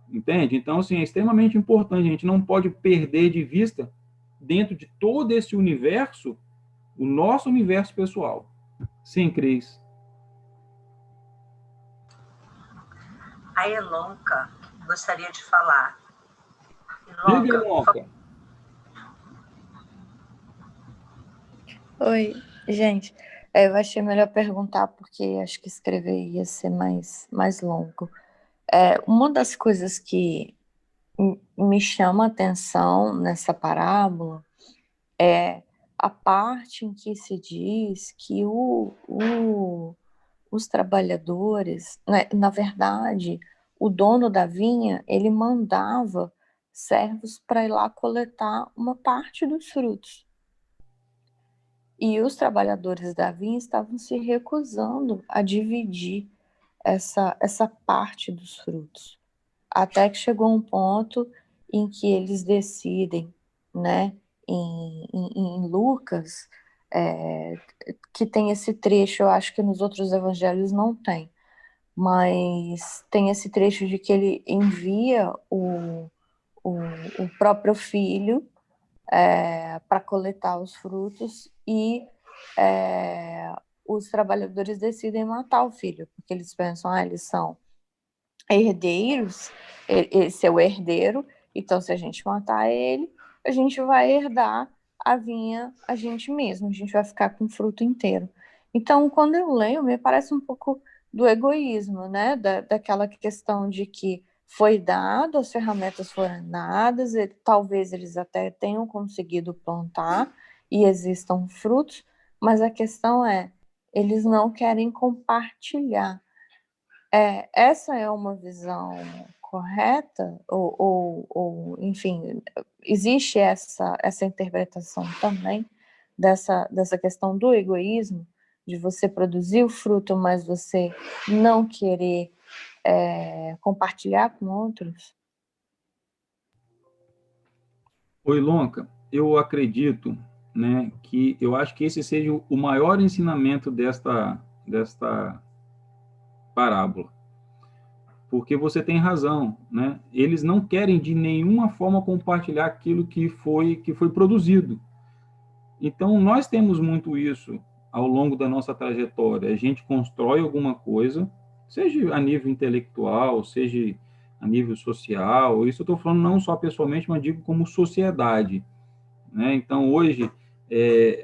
S2: Entende? Então, assim, é extremamente importante. A gente não pode perder de vista, dentro de todo esse universo, o nosso universo pessoal. Sim, Cris.
S3: A Elonca gostaria de falar.
S2: Diga, Elonca.
S5: Oi, gente. Eu achei melhor perguntar, porque acho que escrever ia ser mais longo. Uma das coisas que me chama a atenção nessa parábola é a parte em que se diz que os trabalhadores, né, na verdade, o dono da vinha, ele mandava servos para ir lá coletar uma parte dos frutos. E os trabalhadores da vinha estavam se recusando a dividir essa parte dos frutos. Até que chegou um ponto em que eles decidem, né, em Lucas, que tem esse trecho, eu acho que nos outros evangelhos não tem, mas tem esse trecho de que ele envia o próprio filho para coletar os frutos e os trabalhadores decidem matar o filho, porque eles pensam, eles são herdeiros, esse é o herdeiro, então se a gente matar ele, a gente vai herdar a vinha a gente mesmo, a gente vai ficar com o fruto inteiro. Então, quando eu leio, me parece um pouco do egoísmo, né? Daquela questão de que foi dado, as ferramentas foram dadas, talvez eles até tenham conseguido plantar e existam frutos, mas a questão é, eles não querem compartilhar. Essa é uma visão correta? Enfim, existe essa interpretação também dessa questão do egoísmo, de você produzir o fruto, mas você não querer compartilhar com outros?
S2: Oi, Lonca, eu acredito, né, que eu acho que esse seja o maior ensinamento desta parábola, porque você tem razão, né? Eles não querem de nenhuma forma compartilhar aquilo que foi produzido. Então, nós temos muito isso ao longo da nossa trajetória. A gente constrói alguma coisa, seja a nível intelectual, seja a nível social. Isso eu estou falando não só pessoalmente, mas digo como sociedade, né? Então, hoje,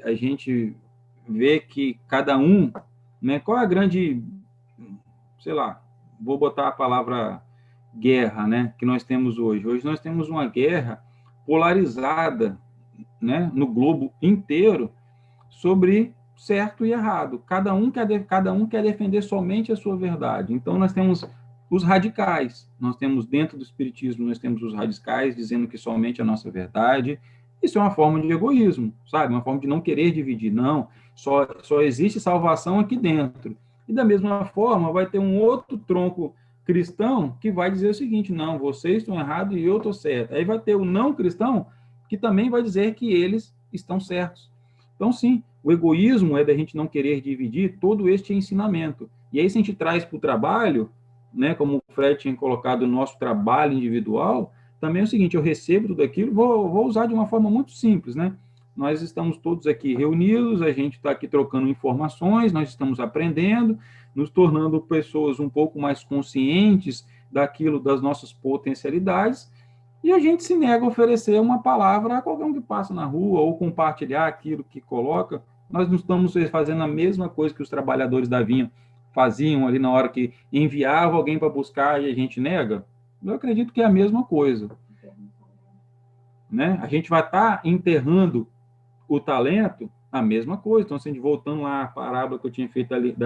S2: a gente vê que cada um, né? Qual é a grande, sei lá, vou botar a palavra guerra, né? Que nós temos hoje. Hoje nós temos uma guerra polarizada, né? No globo inteiro, sobre certo e errado. Cada um quer defender somente a sua verdade. Então, nós temos os radicais. Nós temos dentro do espiritismo, nós temos os radicais dizendo que somente a nossa verdade. Isso é uma forma de egoísmo, sabe? Uma forma de não querer dividir. Não, só existe salvação aqui dentro. E da mesma forma, vai ter um outro tronco cristão que vai dizer o seguinte: não, vocês estão errados e eu estou certo. Aí vai ter o não cristão que também vai dizer que eles estão certos. Então, sim, o egoísmo é da gente não querer dividir todo este ensinamento. E aí, se a gente traz para o trabalho, né, como o Fred tinha colocado o nosso trabalho individual, também é o seguinte: eu recebo tudo aquilo, vou usar de uma forma muito simples, né? Nós estamos todos aqui reunidos, a gente está aqui trocando informações, nós estamos aprendendo, nos tornando pessoas um pouco mais conscientes daquilo, das nossas potencialidades, e a gente se nega a oferecer uma palavra a qualquer um que passa na rua ou compartilhar aquilo que coloca. Nós não estamos fazendo a mesma coisa que os trabalhadores da vinha faziam ali na hora que enviava alguém para buscar e a gente nega. Eu acredito que é a mesma coisa, né? A gente vai estar enterrando o talento, a mesma coisa. Então, se a gente voltando lá à parábola que eu tinha feito ali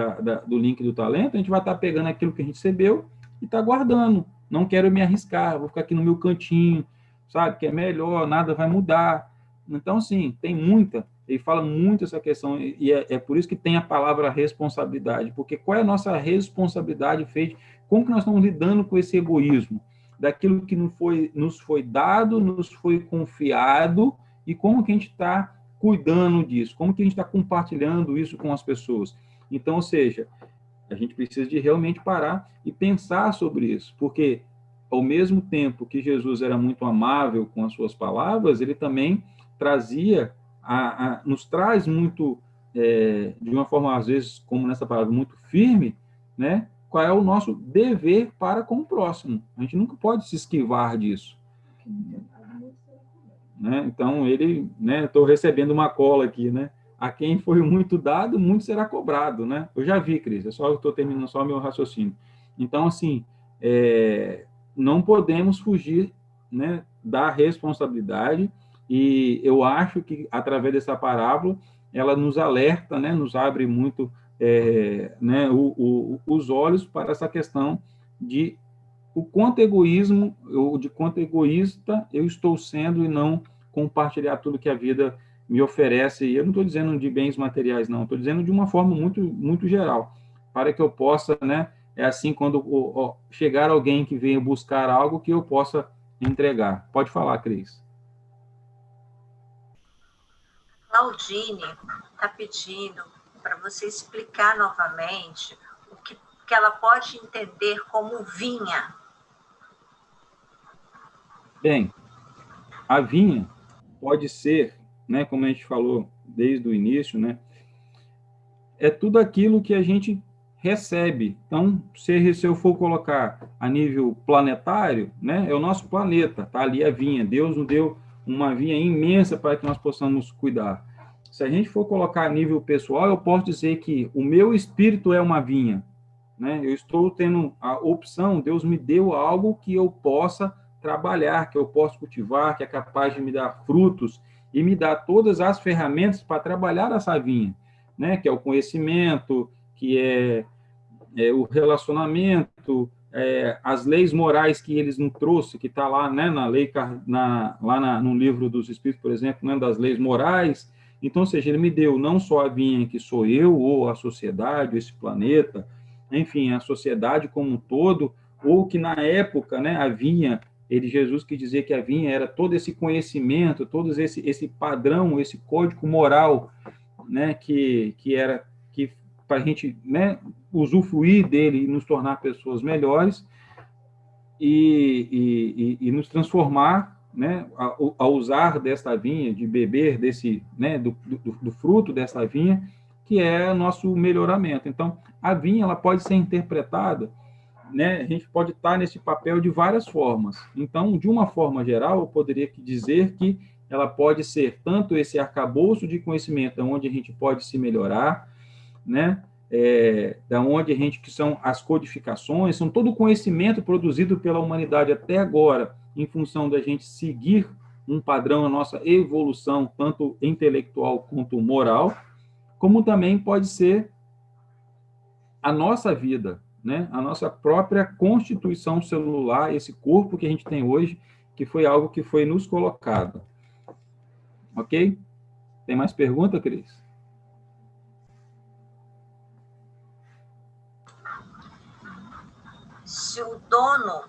S2: do link do talento, a gente vai estar pegando aquilo que a gente recebeu e está guardando. Não quero me arriscar, vou ficar aqui no meu cantinho, sabe? Que é melhor, nada vai mudar. Então, sim, tem muita, ele fala muito essa questão, e é por isso que tem a palavra responsabilidade, porque qual é a nossa responsabilidade feita? Como que nós estamos lidando com esse egoísmo? Daquilo que nos foi dado, nos foi confiado, e como que a gente está cuidando disso? Como que a gente está compartilhando isso com as pessoas? Então, ou seja, a gente precisa de realmente parar e pensar sobre isso, porque ao mesmo tempo que Jesus era muito amável com as suas palavras, ele também trazia, nos traz muito, de uma forma, às vezes, como nessa palavra, muito firme, né? Qual é o nosso dever para com o próximo. A gente nunca pode se esquivar disso. Né? Então, ele, né, estou recebendo uma cola aqui, né? a quem foi muito dado, muito será cobrado, né? Eu já vi, Cris, eu estou terminando só o meu raciocínio. Então, assim, não podemos fugir, né, da responsabilidade, e eu acho que, através dessa parábola, ela nos alerta, né, nos abre muito né, os olhos para essa questão de o quanto egoísmo, de quanto egoísta eu estou sendo e não compartilhar tudo que a vida me oferece. E eu não estou dizendo de bens materiais, não, estou dizendo de uma forma muito, muito geral, para que eu possa, né, assim, quando chegar alguém que venha buscar algo, que eu possa entregar. Pode falar, Cris.
S3: Claudine está pedindo para você explicar novamente o que ela pode entender como vinha.
S2: Bem, a vinha pode ser, né, como a gente falou desde o início, né, é tudo aquilo que a gente recebe. Então, se eu for colocar a nível planetário, né, é o nosso planeta, tá ali a vinha. Deus nos deu uma vinha imensa para que nós possamos cuidar. Se a gente for colocar a nível pessoal, eu posso dizer que o meu espírito é uma vinha, né? Eu estou tendo a opção, Deus me deu algo que eu possa trabalhar, que eu possa cultivar, que é capaz de me dar frutos e me dar todas as ferramentas para trabalhar essa vinha, né? Que é o conhecimento, que é o relacionamento, as leis morais que eles nos trouxe, que está lá, né, na lei, no livro dos Espíritos, por exemplo, né, das leis morais. Então, ou seja, ele me deu não só a vinha que sou eu, ou a sociedade, esse planeta, enfim, a sociedade como um todo, ou que na época, né, a vinha, Jesus quis dizer que a vinha era todo esse conhecimento, todo esse padrão, esse código moral, né, que era que para a gente, né, usufruir dele e nos tornar pessoas melhores e nos transformar, né, a usar desta vinha, de beber desse, né, do fruto dessa vinha, que é nosso melhoramento. Então, a vinha ela pode ser interpretada, né, a gente pode estar nesse papel de várias formas. Então, de uma forma geral, eu poderia dizer que ela pode ser tanto esse arcabouço de conhecimento, onde a gente pode se melhorar, né, da onde a gente, que são as codificações, são todo o conhecimento produzido pela humanidade até agora, em função da gente seguir um padrão, a nossa evolução, tanto intelectual quanto moral, como também pode ser a nossa vida, né? A nossa própria constituição celular, esse corpo que a gente tem hoje, que foi algo que foi nos colocado. Ok? Tem mais pergunta, Cris?
S3: Se o dono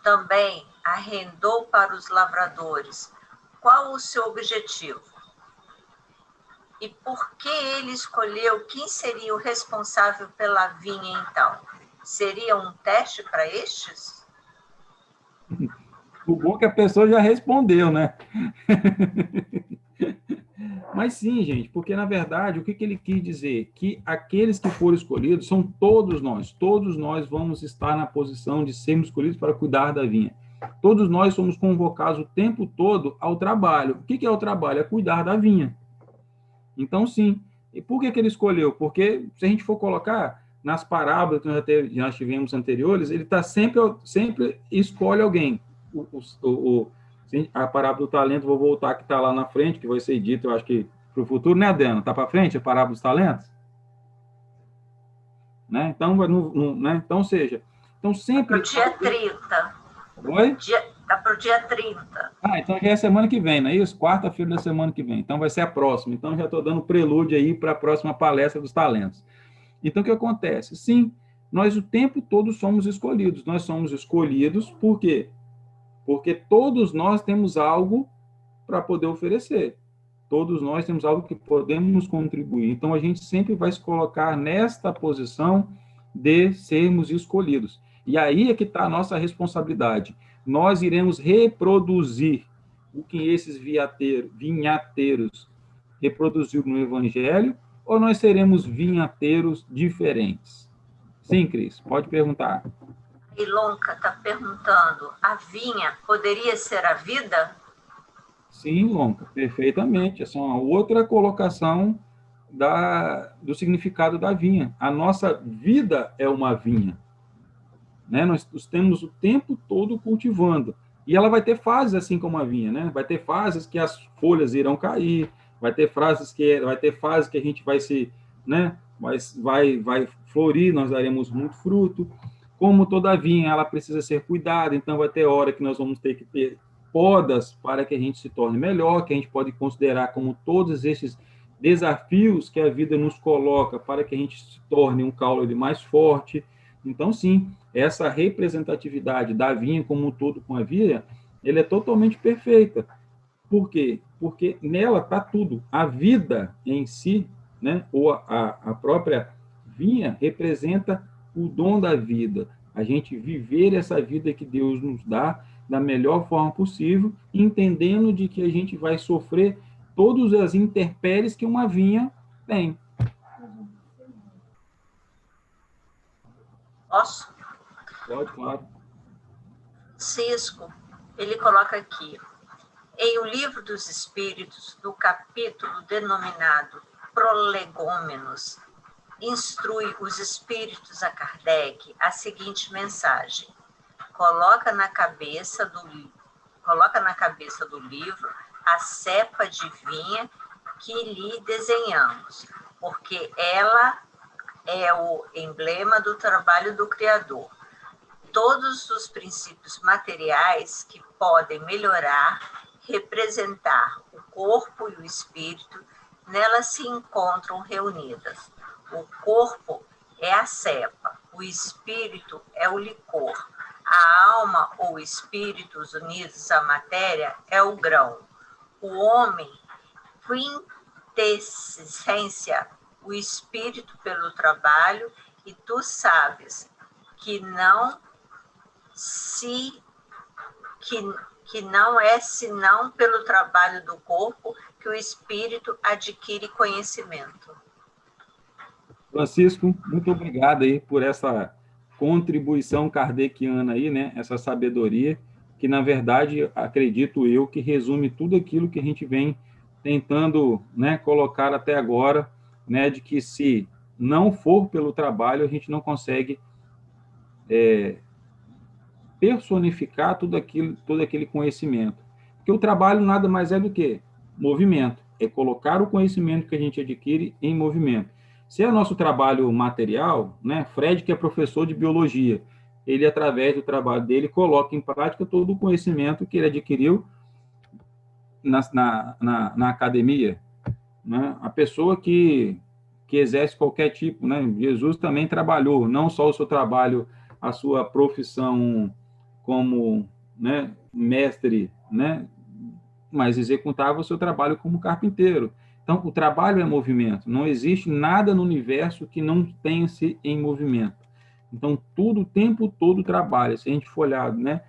S3: também arrendou para os lavradores, qual o seu objetivo? E por que ele escolheu quem seria o responsável pela vinha, então? Seria um teste para estes?
S2: O bom é que a pessoa já respondeu, né? Mas sim, gente, porque, na verdade, o que ele quis dizer? Que aqueles que foram escolhidos são todos nós vamos estar na posição de sermos escolhidos para cuidar da vinha. Todos nós somos convocados o tempo todo ao trabalho. O que é o trabalho? É cuidar da vinha. Então, sim. E por que ele escolheu? Porque, se a gente for colocar nas parábolas que nós tivemos anteriores, ele está sempre escolhe alguém. A parábola do talento, vou voltar, que está lá na frente, que vai ser dito, eu acho que para o futuro, né, Adriana? Está para frente a parábola dos talentos? Né? Então, né? Então, seja, então sempre...
S3: Para o dia 30.
S2: Oi?
S3: Está para o dia 30.
S2: Então já é semana que vem, não é isso? Quarta-feira da semana que vem. Então vai ser a próxima. Então já estou dando prelúdio aí para a próxima palestra dos talentos. Então, o que acontece? Sim, nós o tempo todo somos escolhidos. Nós somos escolhidos por quê? Porque todos nós temos algo para poder oferecer. Todos nós temos algo que podemos contribuir. Então, a gente sempre vai se colocar nesta posição de sermos escolhidos. E aí é que está a nossa responsabilidade. Nós iremos reproduzir o que esses vinhateiros reproduziram no Evangelho, ou nós seremos vinhateiros diferentes? Sim, Cris, pode perguntar.
S3: Ilonka está perguntando, a vinha poderia ser a vida?
S2: Sim, Lonca, perfeitamente. Essa é uma outra colocação do significado da vinha. A nossa vida é uma vinha, né? Nós temos o tempo todo cultivando. E ela vai ter fases assim como a vinha, né? Vai ter fases que as folhas irão cair, vai ter fases que a gente vai se, né? Vai florir, nós daremos muito fruto. Como toda vinha, ela precisa ser cuidada, então vai ter hora que nós vamos ter que ter podas para que a gente se torne melhor, que a gente pode considerar como todos esses desafios que a vida nos coloca para que a gente se torne um caule mais forte. Então, sim, essa representatividade da vinha como um todo com a via, ele é totalmente perfeita. Por quê? Porque nela está tudo. A vida em si, né, ou a própria vinha, representa o dom da vida. A gente viver essa vida que Deus nos dá da melhor forma possível, entendendo de que a gente vai sofrer todas as intempéries que uma vinha tem.
S3: Posso?
S2: Pode, claro.
S3: Cisco, ele coloca aqui, em O Livro dos Espíritos, no capítulo denominado Prolegômenos, instrui os espíritos a Kardec a seguinte mensagem: coloca na cabeça do livro a cepa de vinha que lhe desenhamos, porque ela é o emblema do trabalho do Criador. Todos os princípios materiais que podem melhorar, representar o corpo e o espírito, nela se encontram reunidas. O corpo é a cepa, o espírito é o licor, a alma ou espíritos unidos à matéria é o grão. O homem, quintessência, o espírito pelo trabalho, e tu sabes que não é senão pelo trabalho do corpo que o espírito adquire conhecimento.
S2: Francisco, muito obrigado aí por essa contribuição kardeciana aí, né? Essa sabedoria que, na verdade, acredito eu, que resume tudo aquilo que a gente vem tentando, né, colocar até agora, né, de que se não for pelo trabalho, a gente não consegue personificar todo aquele conhecimento. Porque o trabalho nada mais é do que movimento, é colocar o conhecimento que a gente adquire em movimento. Se é nosso trabalho material, né, Fred, que é professor de biologia, ele, através do trabalho dele, coloca em prática todo o conhecimento que ele adquiriu na academia. Né? A pessoa que exerce qualquer tipo, né? Jesus também trabalhou, não só o seu trabalho, a sua profissão como, né, mestre, né, mas executava o seu trabalho como carpinteiro. Então, o trabalho é movimento. Não existe nada no universo que não tenha-se em movimento. Então, tudo, o tempo todo trabalha. Se a gente for olhar, né,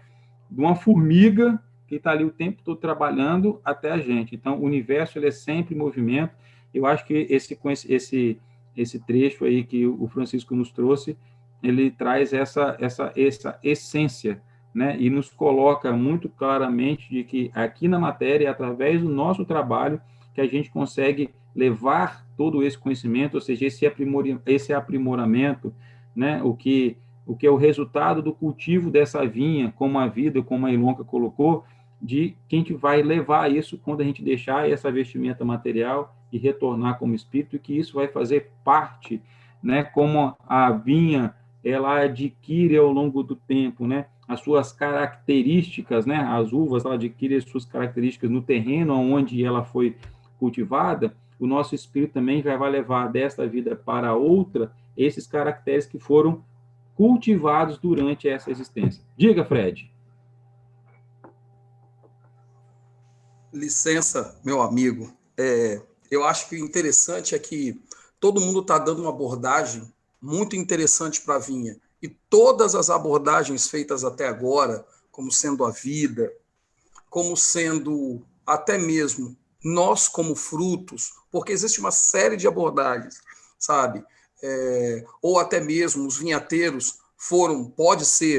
S2: de uma formiga que está ali o tempo todo trabalhando até a gente. Então, o universo ele é sempre em movimento. Eu acho que esse trecho aí que o Francisco nos trouxe, ele traz essa essência, né? E nos coloca muito claramente de que aqui na matéria, através do nosso trabalho, que a gente consegue levar todo esse conhecimento, ou seja, esse aprimoramento, né? O que é o resultado do cultivo dessa vinha, como a vida, como a Ilonka colocou, de quem que vai levar isso quando a gente deixar essa vestimenta material e retornar como espírito, e que isso vai fazer parte, né? Como a vinha ela adquire ao longo do tempo, né, as suas características, né, as uvas ela adquire as suas características no terreno onde ela foi cultivada, o nosso espírito também já vai levar desta vida para outra esses caracteres que foram cultivados durante essa existência. Diga, Fred.
S4: Licença, meu amigo. Eu acho que o interessante é que todo mundo está dando uma abordagem muito interessante para a vinha. E todas as abordagens feitas até agora, como sendo a vida, como sendo até mesmo nós como frutos, porque existe uma série de abordagens, sabe? Ou até mesmo os vinhateiros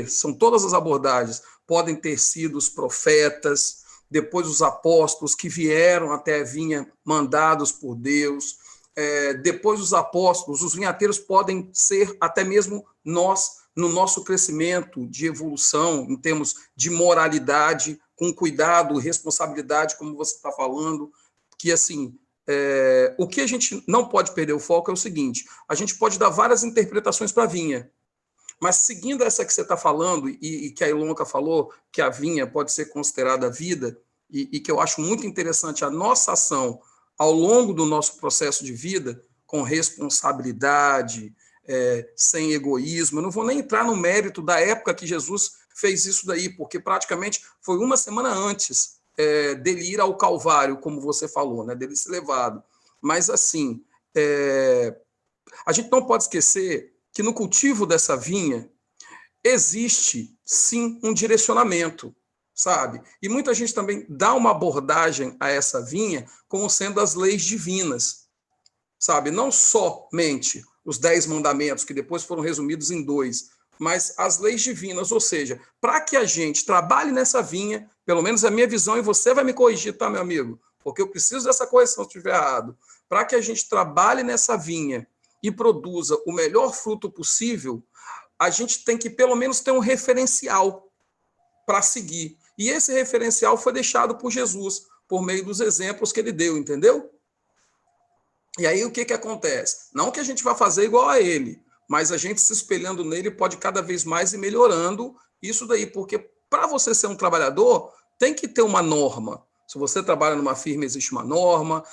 S4: são todas as abordagens, podem ter sido os profetas, depois os apóstolos que vieram até a vinha mandados por Deus, depois os apóstolos, os vinhateiros podem ser até mesmo nós, no nosso crescimento de evolução, em termos de moralidade, com cuidado, responsabilidade, como você está falando, que, assim, o que a gente não pode perder o foco é o seguinte: a gente pode dar várias interpretações para a vinha, mas seguindo essa que você está falando, e que a Ilonka falou, que a vinha pode ser considerada a vida, e que eu acho muito interessante a nossa ação ao longo do nosso processo de vida, com responsabilidade, sem egoísmo. Eu não vou nem entrar no mérito da época que Jesus fez isso daí, porque praticamente foi uma semana antes dele ir ao Calvário, como você falou, né, dele ser levado. Mas, assim, a gente não pode esquecer que no cultivo dessa vinha existe, sim, um direcionamento, sabe? E muita gente também dá uma abordagem a essa vinha como sendo as leis divinas, sabe? Não somente os 10 mandamentos, que depois foram resumidos em 2, mas as leis divinas, ou seja, para que a gente trabalhe nessa vinha, pelo menos a minha visão, e você vai me corrigir, tá, meu amigo? Porque eu preciso dessa correção se estiver errado. Para que a gente trabalhe nessa vinha e produza o melhor fruto possível, a gente tem que pelo menos ter um referencial para seguir. E esse referencial foi deixado por Jesus, por meio dos exemplos que ele deu, entendeu? E aí o que acontece? Não que a gente vá fazer igual a ele, mas a gente se espelhando nele pode cada vez mais ir melhorando isso daí, porque para você ser um trabalhador, tem que ter uma norma. Se você trabalha numa firma, existe uma norma.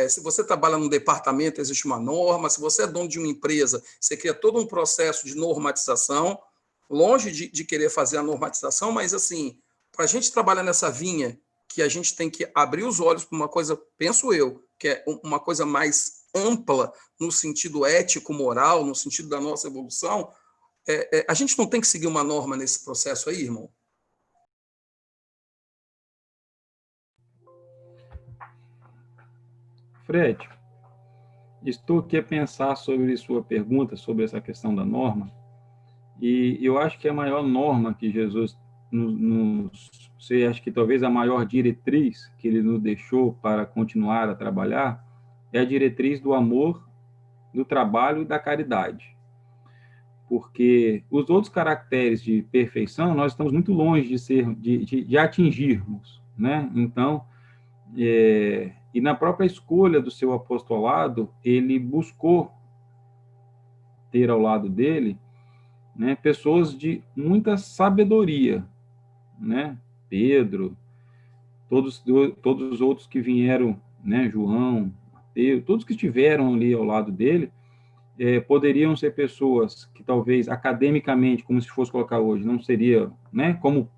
S4: Se você trabalha num departamento, existe uma norma. Se você é dono de uma empresa, você cria todo um processo de normatização, longe de querer fazer a normatização, mas, assim, para a gente trabalhar nessa vinha, que a gente tem que abrir os olhos para uma coisa, penso eu, que é uma coisa mais ampla, no sentido ético, moral, no sentido da nossa evolução, a gente não tem que seguir uma norma nesse processo aí, irmão?
S2: Fred, estou aqui a pensar sobre sua pergunta, sobre essa questão da norma, e eu acho que a maior norma que Jesus você acha que talvez a maior diretriz que ele nos deixou para continuar a trabalhar é a diretriz do amor, do trabalho e da caridade. Porque os outros caracteres de perfeição nós estamos muito longe de atingirmos, né? Então, e na própria escolha do seu apostolado, ele buscou ter ao lado dele, né, pessoas de muita sabedoria, né? Pedro, todos os outros que vieram, né? João, Mateus, todos que estiveram ali ao lado dele, poderiam ser pessoas que talvez academicamente, como se fosse colocar hoje, não seria, né? Como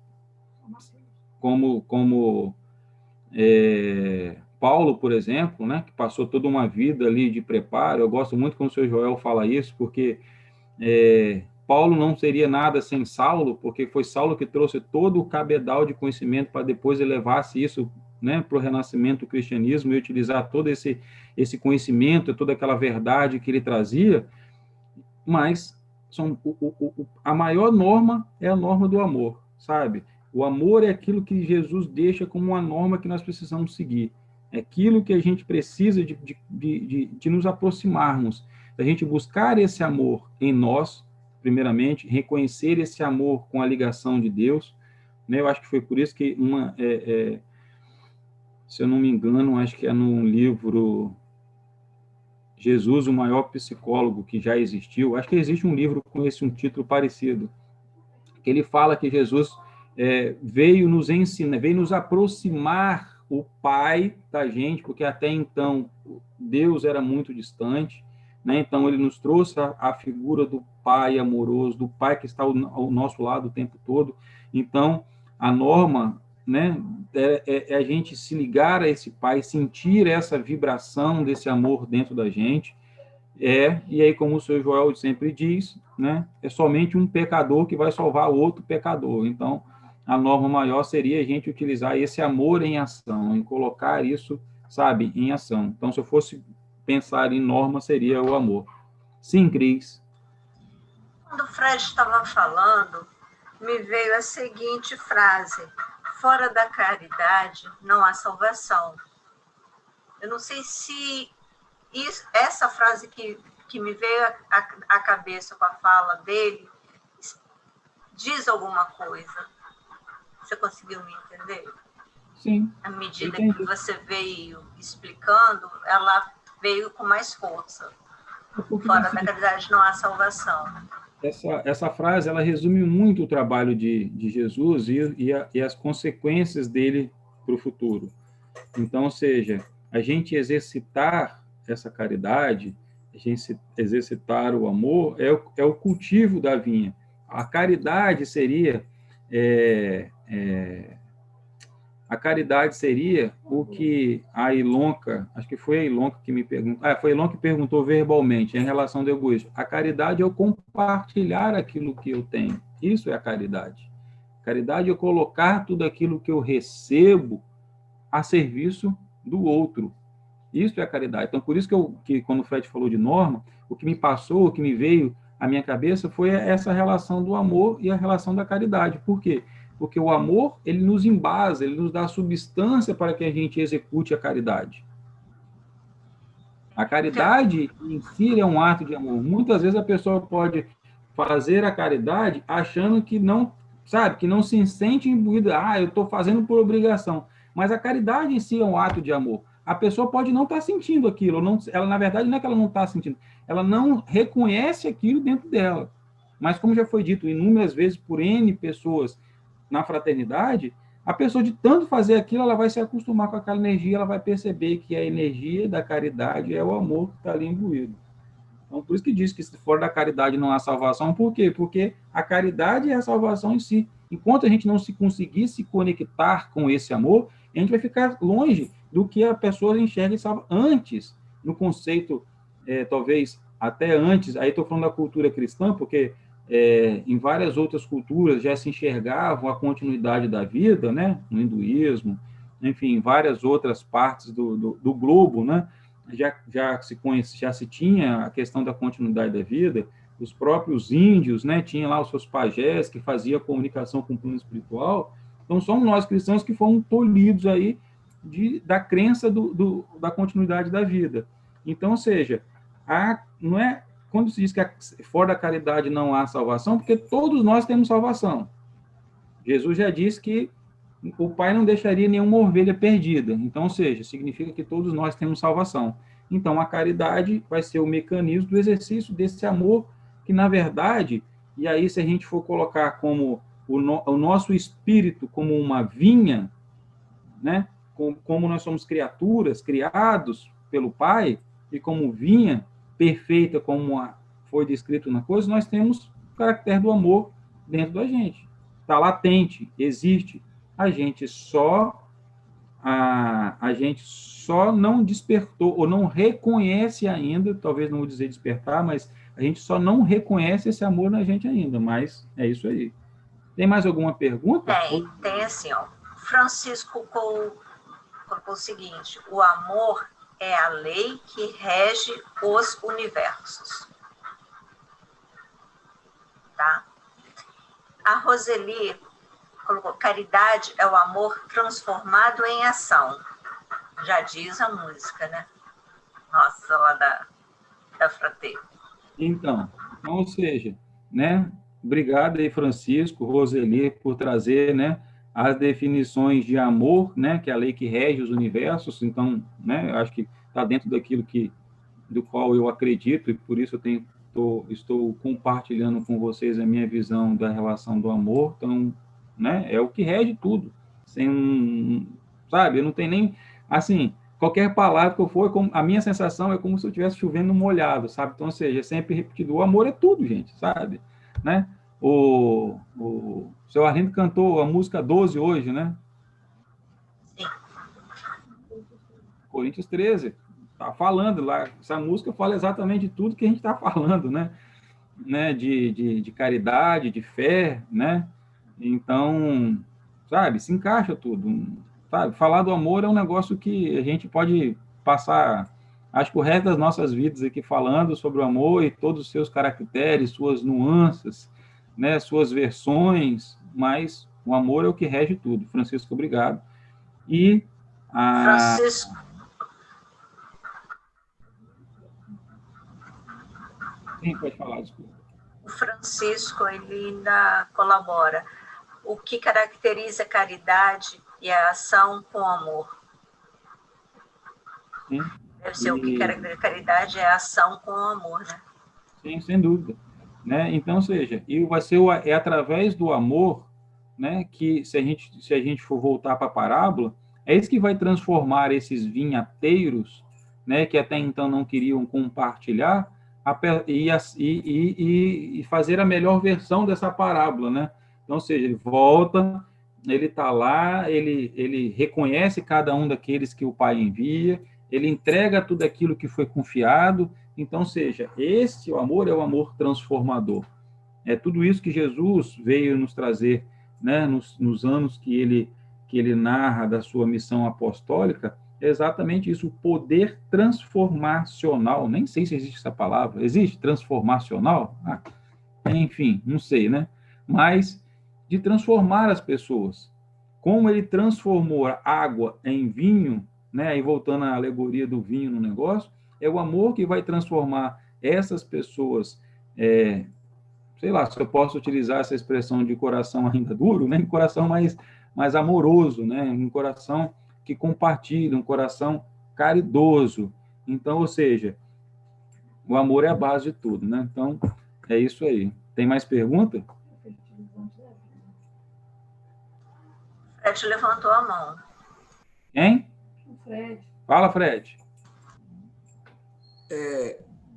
S2: Paulo, por exemplo, né, que passou toda uma vida ali de preparo. Eu gosto muito quando o seu Joel fala isso, porque Paulo não seria nada sem Saulo, porque foi Saulo que trouxe todo o cabedal de conhecimento para depois elevar-se isso, né, para o renascimento do cristianismo e utilizar todo esse conhecimento, toda aquela verdade que ele trazia. Mas a maior norma é a norma do amor, sabe? O amor é aquilo que Jesus deixa como uma norma que nós precisamos seguir. É aquilo que a gente precisa de nos aproximarmos, da gente buscar esse amor em nós, primeiramente, reconhecer esse amor com a ligação de Deus, né? Eu acho que foi por isso que se eu não me engano, acho que é no livro Jesus, o maior psicólogo que já existiu. Acho que existe um livro com um título parecido, que ele fala que Jesus veio nos ensinar, veio nos aproximar o Pai da gente, porque até então Deus era muito distante, né? Então ele nos trouxe a figura do Pai amoroso, do Pai que está ao nosso lado o tempo todo. Então a norma, né, é a gente se ligar a esse Pai, sentir essa vibração desse amor dentro da gente. E aí, como o senhor Joel sempre diz, né, é somente um pecador que vai salvar outro pecador. Então, a norma maior seria a gente utilizar esse amor em ação, em colocar isso, sabe, em ação. Então, se eu fosse pensar em norma, seria o amor. Sim, Cris?
S3: Quando o Fred estava falando, me veio a seguinte frase: fora da caridade não há salvação. Eu não sei se essa frase que me veio à cabeça com a fala dele diz alguma coisa. Você conseguiu me entender?
S2: Sim.
S3: À medida que você veio explicando, ela veio com mais força. Fora da caridade não há salvação.
S2: Essa frase, ela resume muito o trabalho de Jesus e as consequências dele para o futuro. Então, ou seja, a gente exercitar essa caridade, a gente exercitar o amor, é o cultivo da vinha. A caridade seria a caridade seria o que a Ilonka, acho que foi a Ilonka que me perguntou, foi a Ilonka que perguntou verbalmente, em relação ao egoísmo. A caridade é o compartilhar aquilo que eu tenho. Isso é a caridade. Caridade é eu colocar tudo aquilo que eu recebo a serviço do outro. Isso é a caridade. Então, por isso que quando o Fred falou de norma, o que me passou, o que me veio à minha cabeça foi essa relação do amor e a relação da caridade. Por quê? Porque o amor, ele nos embasa, ele nos dá substância para que a gente execute a caridade. A caridade em si é um ato de amor. Muitas vezes a pessoa pode fazer a caridade achando que não, sabe, que não se sente imbuída. Eu estou fazendo por obrigação. Mas a caridade em si é um ato de amor. A pessoa pode não estar sentindo aquilo. Ela, na verdade, não é que ela não está sentindo. Ela não reconhece aquilo dentro dela. Mas, como já foi dito inúmeras vezes por N pessoas na fraternidade, a pessoa de tanto fazer aquilo, ela vai se acostumar com aquela energia, ela vai perceber que a energia da caridade é o amor que está ali imbuído. Então, por isso que diz que se fora da caridade não há salvação. Por quê? Porque a caridade é a salvação em si. Enquanto a gente não se conseguir se conectar com esse amor, a gente vai ficar longe do que a pessoa enxerga e salva antes, no conceito, talvez até antes, aí estou falando da cultura cristã, porque em várias outras culturas já se enxergavam a continuidade da vida, né? No hinduísmo, enfim, em várias outras partes do globo, né? Já se tinha a questão da continuidade da vida. Os próprios índios, né? Tinham lá os seus pajés que faziam a comunicação com o plano espiritual. Então, somos nós cristãos que fomos tolhidos aí da crença da continuidade da vida. Então, ou seja, não é quando se diz que fora da caridade não há salvação, porque todos nós temos salvação. Jesus já disse que o Pai não deixaria nenhuma ovelha perdida. Então, ou seja, significa que todos nós temos salvação. Então, a caridade vai ser o mecanismo do exercício desse amor, que, na verdade, e aí se a gente for colocar como o nosso espírito como uma vinha, né? Como nós somos criaturas, criados pelo Pai, e como vinha perfeita, como foi descrito na coisa, nós temos o caractere do amor dentro da gente. Está latente, existe. A gente só não despertou, ou não reconhece ainda, talvez não vou dizer despertar, mas a gente só não reconhece esse amor na gente ainda, mas é isso aí. Tem mais alguma pergunta?
S3: Tem assim, ó. Francisco colocou o seguinte: o amor é a lei que rege os universos. Tá? A Roseli colocou: caridade é o amor transformado em ação. Já diz a música, né? Nossa, lá da Frater.
S2: Então, ou seja, né? Obrigado aí, Francisco, Roseli, por trazer, né, as definições de amor, né, que é a lei que rege os universos. Então, né, eu acho que está dentro daquilo do qual eu acredito, e por isso estou compartilhando com vocês a minha visão da relação do amor. Então, né, é o que rege tudo. Sabe, eu não tenho nem, assim, qualquer palavra que eu for, a minha sensação é como se eu estivesse chovendo no molhado, sabe? Então, ou seja, é sempre repetido, o amor é tudo, gente, sabe? Né? O seu Arlindo cantou a música 12 hoje, né?
S3: Sim.
S2: Coríntios 13. Tá falando lá, essa música fala exatamente de tudo que a gente está falando, né? De caridade, de fé, né? Então, sabe, se encaixa tudo, sabe? Falar do amor é um negócio que a gente pode passar, acho que o resto das nossas vidas aqui falando sobre o amor e todos os seus caracteres, suas nuances, né, suas versões, mas O amor é o que rege tudo. Francisco, obrigado. E
S3: Francisco.
S2: Sim, pode falar, desculpa.
S3: O Francisco, ele ainda colabora. O que caracteriza a caridade e a ação com amor?
S2: Sim.
S3: Deve ser o que caracteriza a caridade é a ação com amor, né?
S2: Sim, sem dúvida. Né? Então, seja, e vai ser é através do amor, né, que se a gente for voltar para a parábola, é isso que vai transformar esses vinhateiros, né, que até então não queriam compartilhar, e fazer a melhor versão dessa parábola, né? Então, ou seja, ele volta, ele está lá, ele reconhece cada um daqueles que o Pai envia, ele entrega tudo aquilo que foi confiado. Então, seja, o amor é o amor transformador. É tudo isso que Jesus veio nos trazer, né, nos anos que ele narra da sua missão apostólica, é exatamente isso, o poder transformacional. Nem sei se existe essa palavra. Existe transformacional? Enfim, não sei, né? Mas de transformar as pessoas. Como ele transformou a água em vinho, né? Aí voltando à alegoria do vinho no negócio, é o amor que vai transformar essas pessoas, sei lá, se eu posso utilizar essa expressão de coração ainda duro, né? Um coração mais amoroso, né? Um coração que compartilha, um coração caridoso. Então, ou seja, o amor é a base de tudo, né? Então, é isso aí. Tem mais pergunta?
S3: Fred levantou a mão.
S2: Hein?
S5: Fred.
S2: Fala, Fred.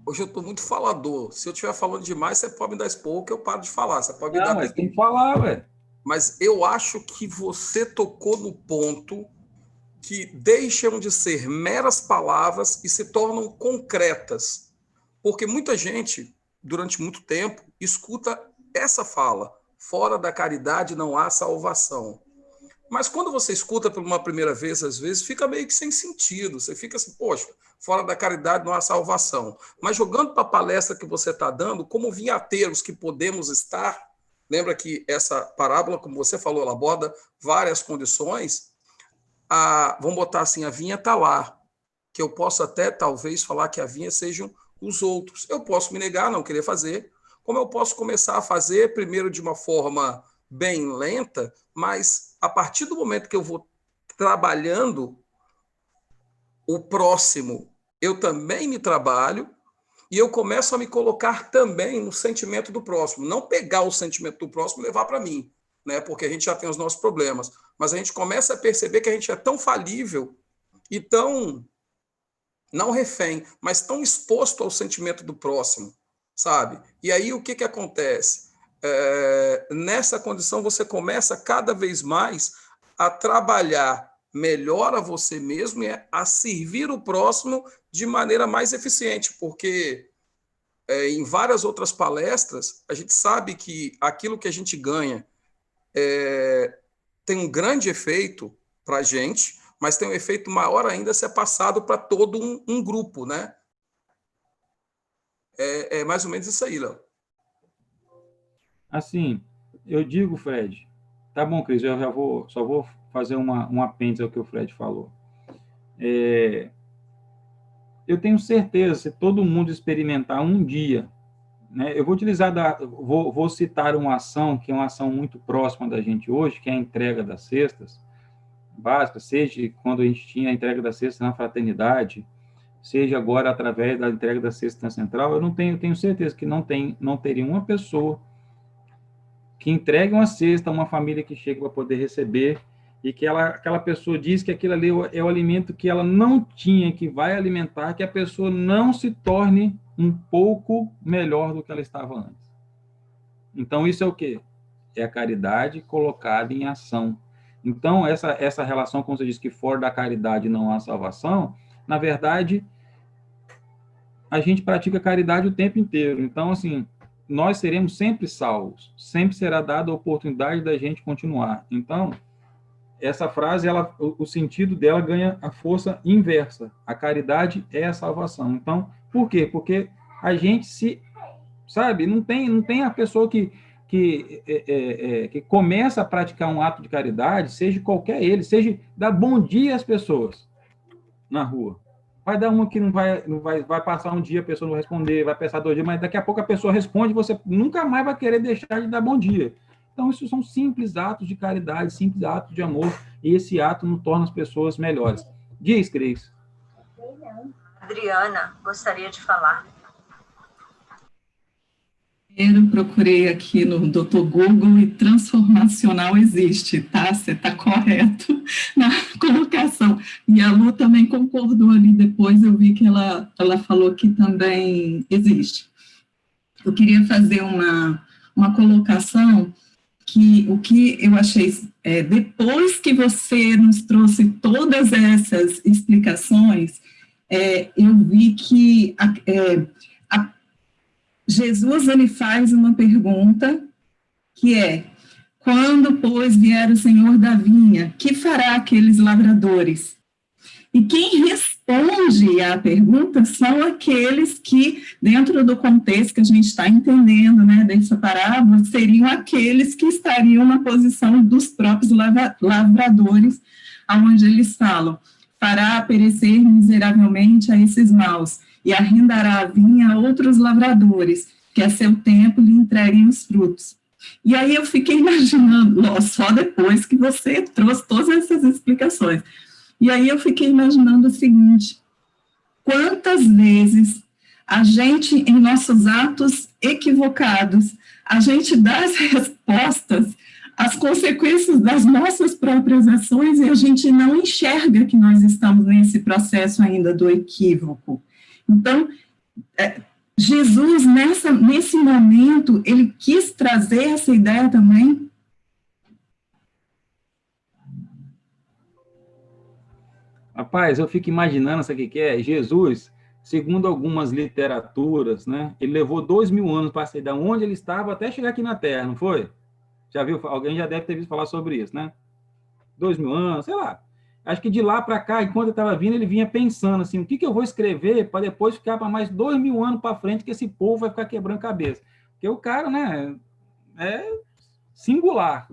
S4: Hoje eu estou muito falador. Se eu estiver falando demais, você pode me dar expor que eu paro de falar. Você pode me dar.
S2: Mas tem que falar, velho.
S4: Mas eu acho que você tocou no ponto que deixam de ser meras palavras e se tornam concretas. Porque muita gente, durante muito tempo, escuta essa fala: fora da caridade não há salvação. Mas quando você escuta por uma primeira vez, às vezes, fica meio que sem sentido. Você fica assim, poxa, fora da caridade não há salvação. Mas jogando para a palestra que você está dando, como vinhateiros que podemos estar, lembra que essa parábola, como você falou, ela aborda várias condições. Vamos botar assim, a vinha está lá, que eu posso até, talvez, falar que a vinha sejam os outros. Eu posso me negar, não querer fazer, como eu posso começar a fazer, primeiro de uma forma bem lenta, mas a partir do momento que eu vou trabalhando o próximo, eu também me trabalho e eu começo a me colocar também no sentimento do próximo. Não pegar o sentimento do próximo e levar para mim, né? Porque a gente já tem os nossos problemas. Mas a gente começa a perceber que a gente é tão falível e tão, não refém, mas tão exposto ao sentimento do próximo, sabe? E aí o que acontece? Nessa condição você começa cada vez mais a trabalhar melhor a você mesmo e a servir o próximo de maneira mais eficiente, porque em várias outras palestras a gente sabe que aquilo que a gente ganha tem um grande efeito para a gente, mas tem um efeito maior ainda se é passado para todo um grupo, né? É mais ou menos isso aí, Léo.
S2: Assim, eu digo, Fred, tá bom, Cris, eu já só vou fazer um apêndice ao que o Fred falou. Eu tenho certeza, se todo mundo experimentar um dia, né, eu vou utilizar, vou citar uma ação, que é uma ação muito próxima da gente hoje, que é a entrega das cestas básicas, seja quando a gente tinha a entrega das cestas na fraternidade, seja agora através da entrega das cestas na central, eu tenho certeza que não teria uma pessoa que entregue uma cesta a uma família que chega para poder receber e que aquela pessoa diz que aquilo ali é o alimento que ela não tinha, que vai alimentar, que a pessoa não se torne um pouco melhor do que ela estava antes. Então, isso é o quê? É a caridade colocada em ação. Então, essa relação, como você disse, que fora da caridade não há salvação, na verdade, a gente pratica caridade o tempo inteiro. Então, assim, nós seremos sempre salvos, sempre será dada a oportunidade da gente continuar. Então, essa frase, o sentido dela ganha a força inversa. A caridade é a salvação. Então, por quê? Porque a gente sabe, não tem a pessoa que que começa a praticar um ato de caridade, seja qualquer ele, seja dar bom dia às pessoas na rua. Vai dar uma que não vai passar um dia, a pessoa não vai responder, vai passar 2 dias, mas daqui a pouco a pessoa responde, você nunca mais vai querer deixar de dar bom dia. Então, isso são simples atos de caridade, simples atos de amor, e esse ato não torna as pessoas melhores. Diz, Cris.
S3: Adriana, gostaria de falar.
S6: Eu procurei aqui no Dr. Google e transformacional existe, tá? Você está correto na colocação. E a Lu também concordou ali depois, eu vi que ela falou que também existe. Eu queria fazer uma colocação que o que eu achei, depois que você nos trouxe todas essas explicações, eu vi que Jesus, ele faz uma pergunta, que é, quando, pois, vier o Senhor da vinha, que fará aqueles lavradores? E quem responde à pergunta são aqueles que, dentro do contexto que a gente está entendendo, né, dessa parábola, seriam aqueles que estariam na posição dos próprios lavradores, onde eles falam, fará perecer miseravelmente a esses maus, e arrendará a vinha a outros lavradores, que a seu tempo lhe entreguem os frutos. E aí eu fiquei imaginando, só depois que você trouxe todas essas explicações, e aí eu fiquei imaginando o seguinte, quantas vezes a gente, em nossos atos equivocados, a gente dá as respostas, as consequências das nossas próprias ações, e a gente não enxerga que nós estamos nesse processo ainda do equívoco. Então, Jesus, nesse momento, ele quis trazer essa ideia também.
S2: Rapaz, eu fico imaginando, sabe o que é? Jesus, segundo algumas literaturas, né, ele levou 2000 anos para sair de onde ele estava até chegar aqui na Terra, não foi? Já viu? Alguém já deve ter visto falar sobre isso, né? 2000 anos, sei lá. Acho que de lá para cá, enquanto ele estava vindo, ele vinha pensando assim, o que eu vou escrever para depois ficar para mais 2000 anos para frente, que esse povo vai ficar quebrando cabeça. Porque o cara, né, é singular.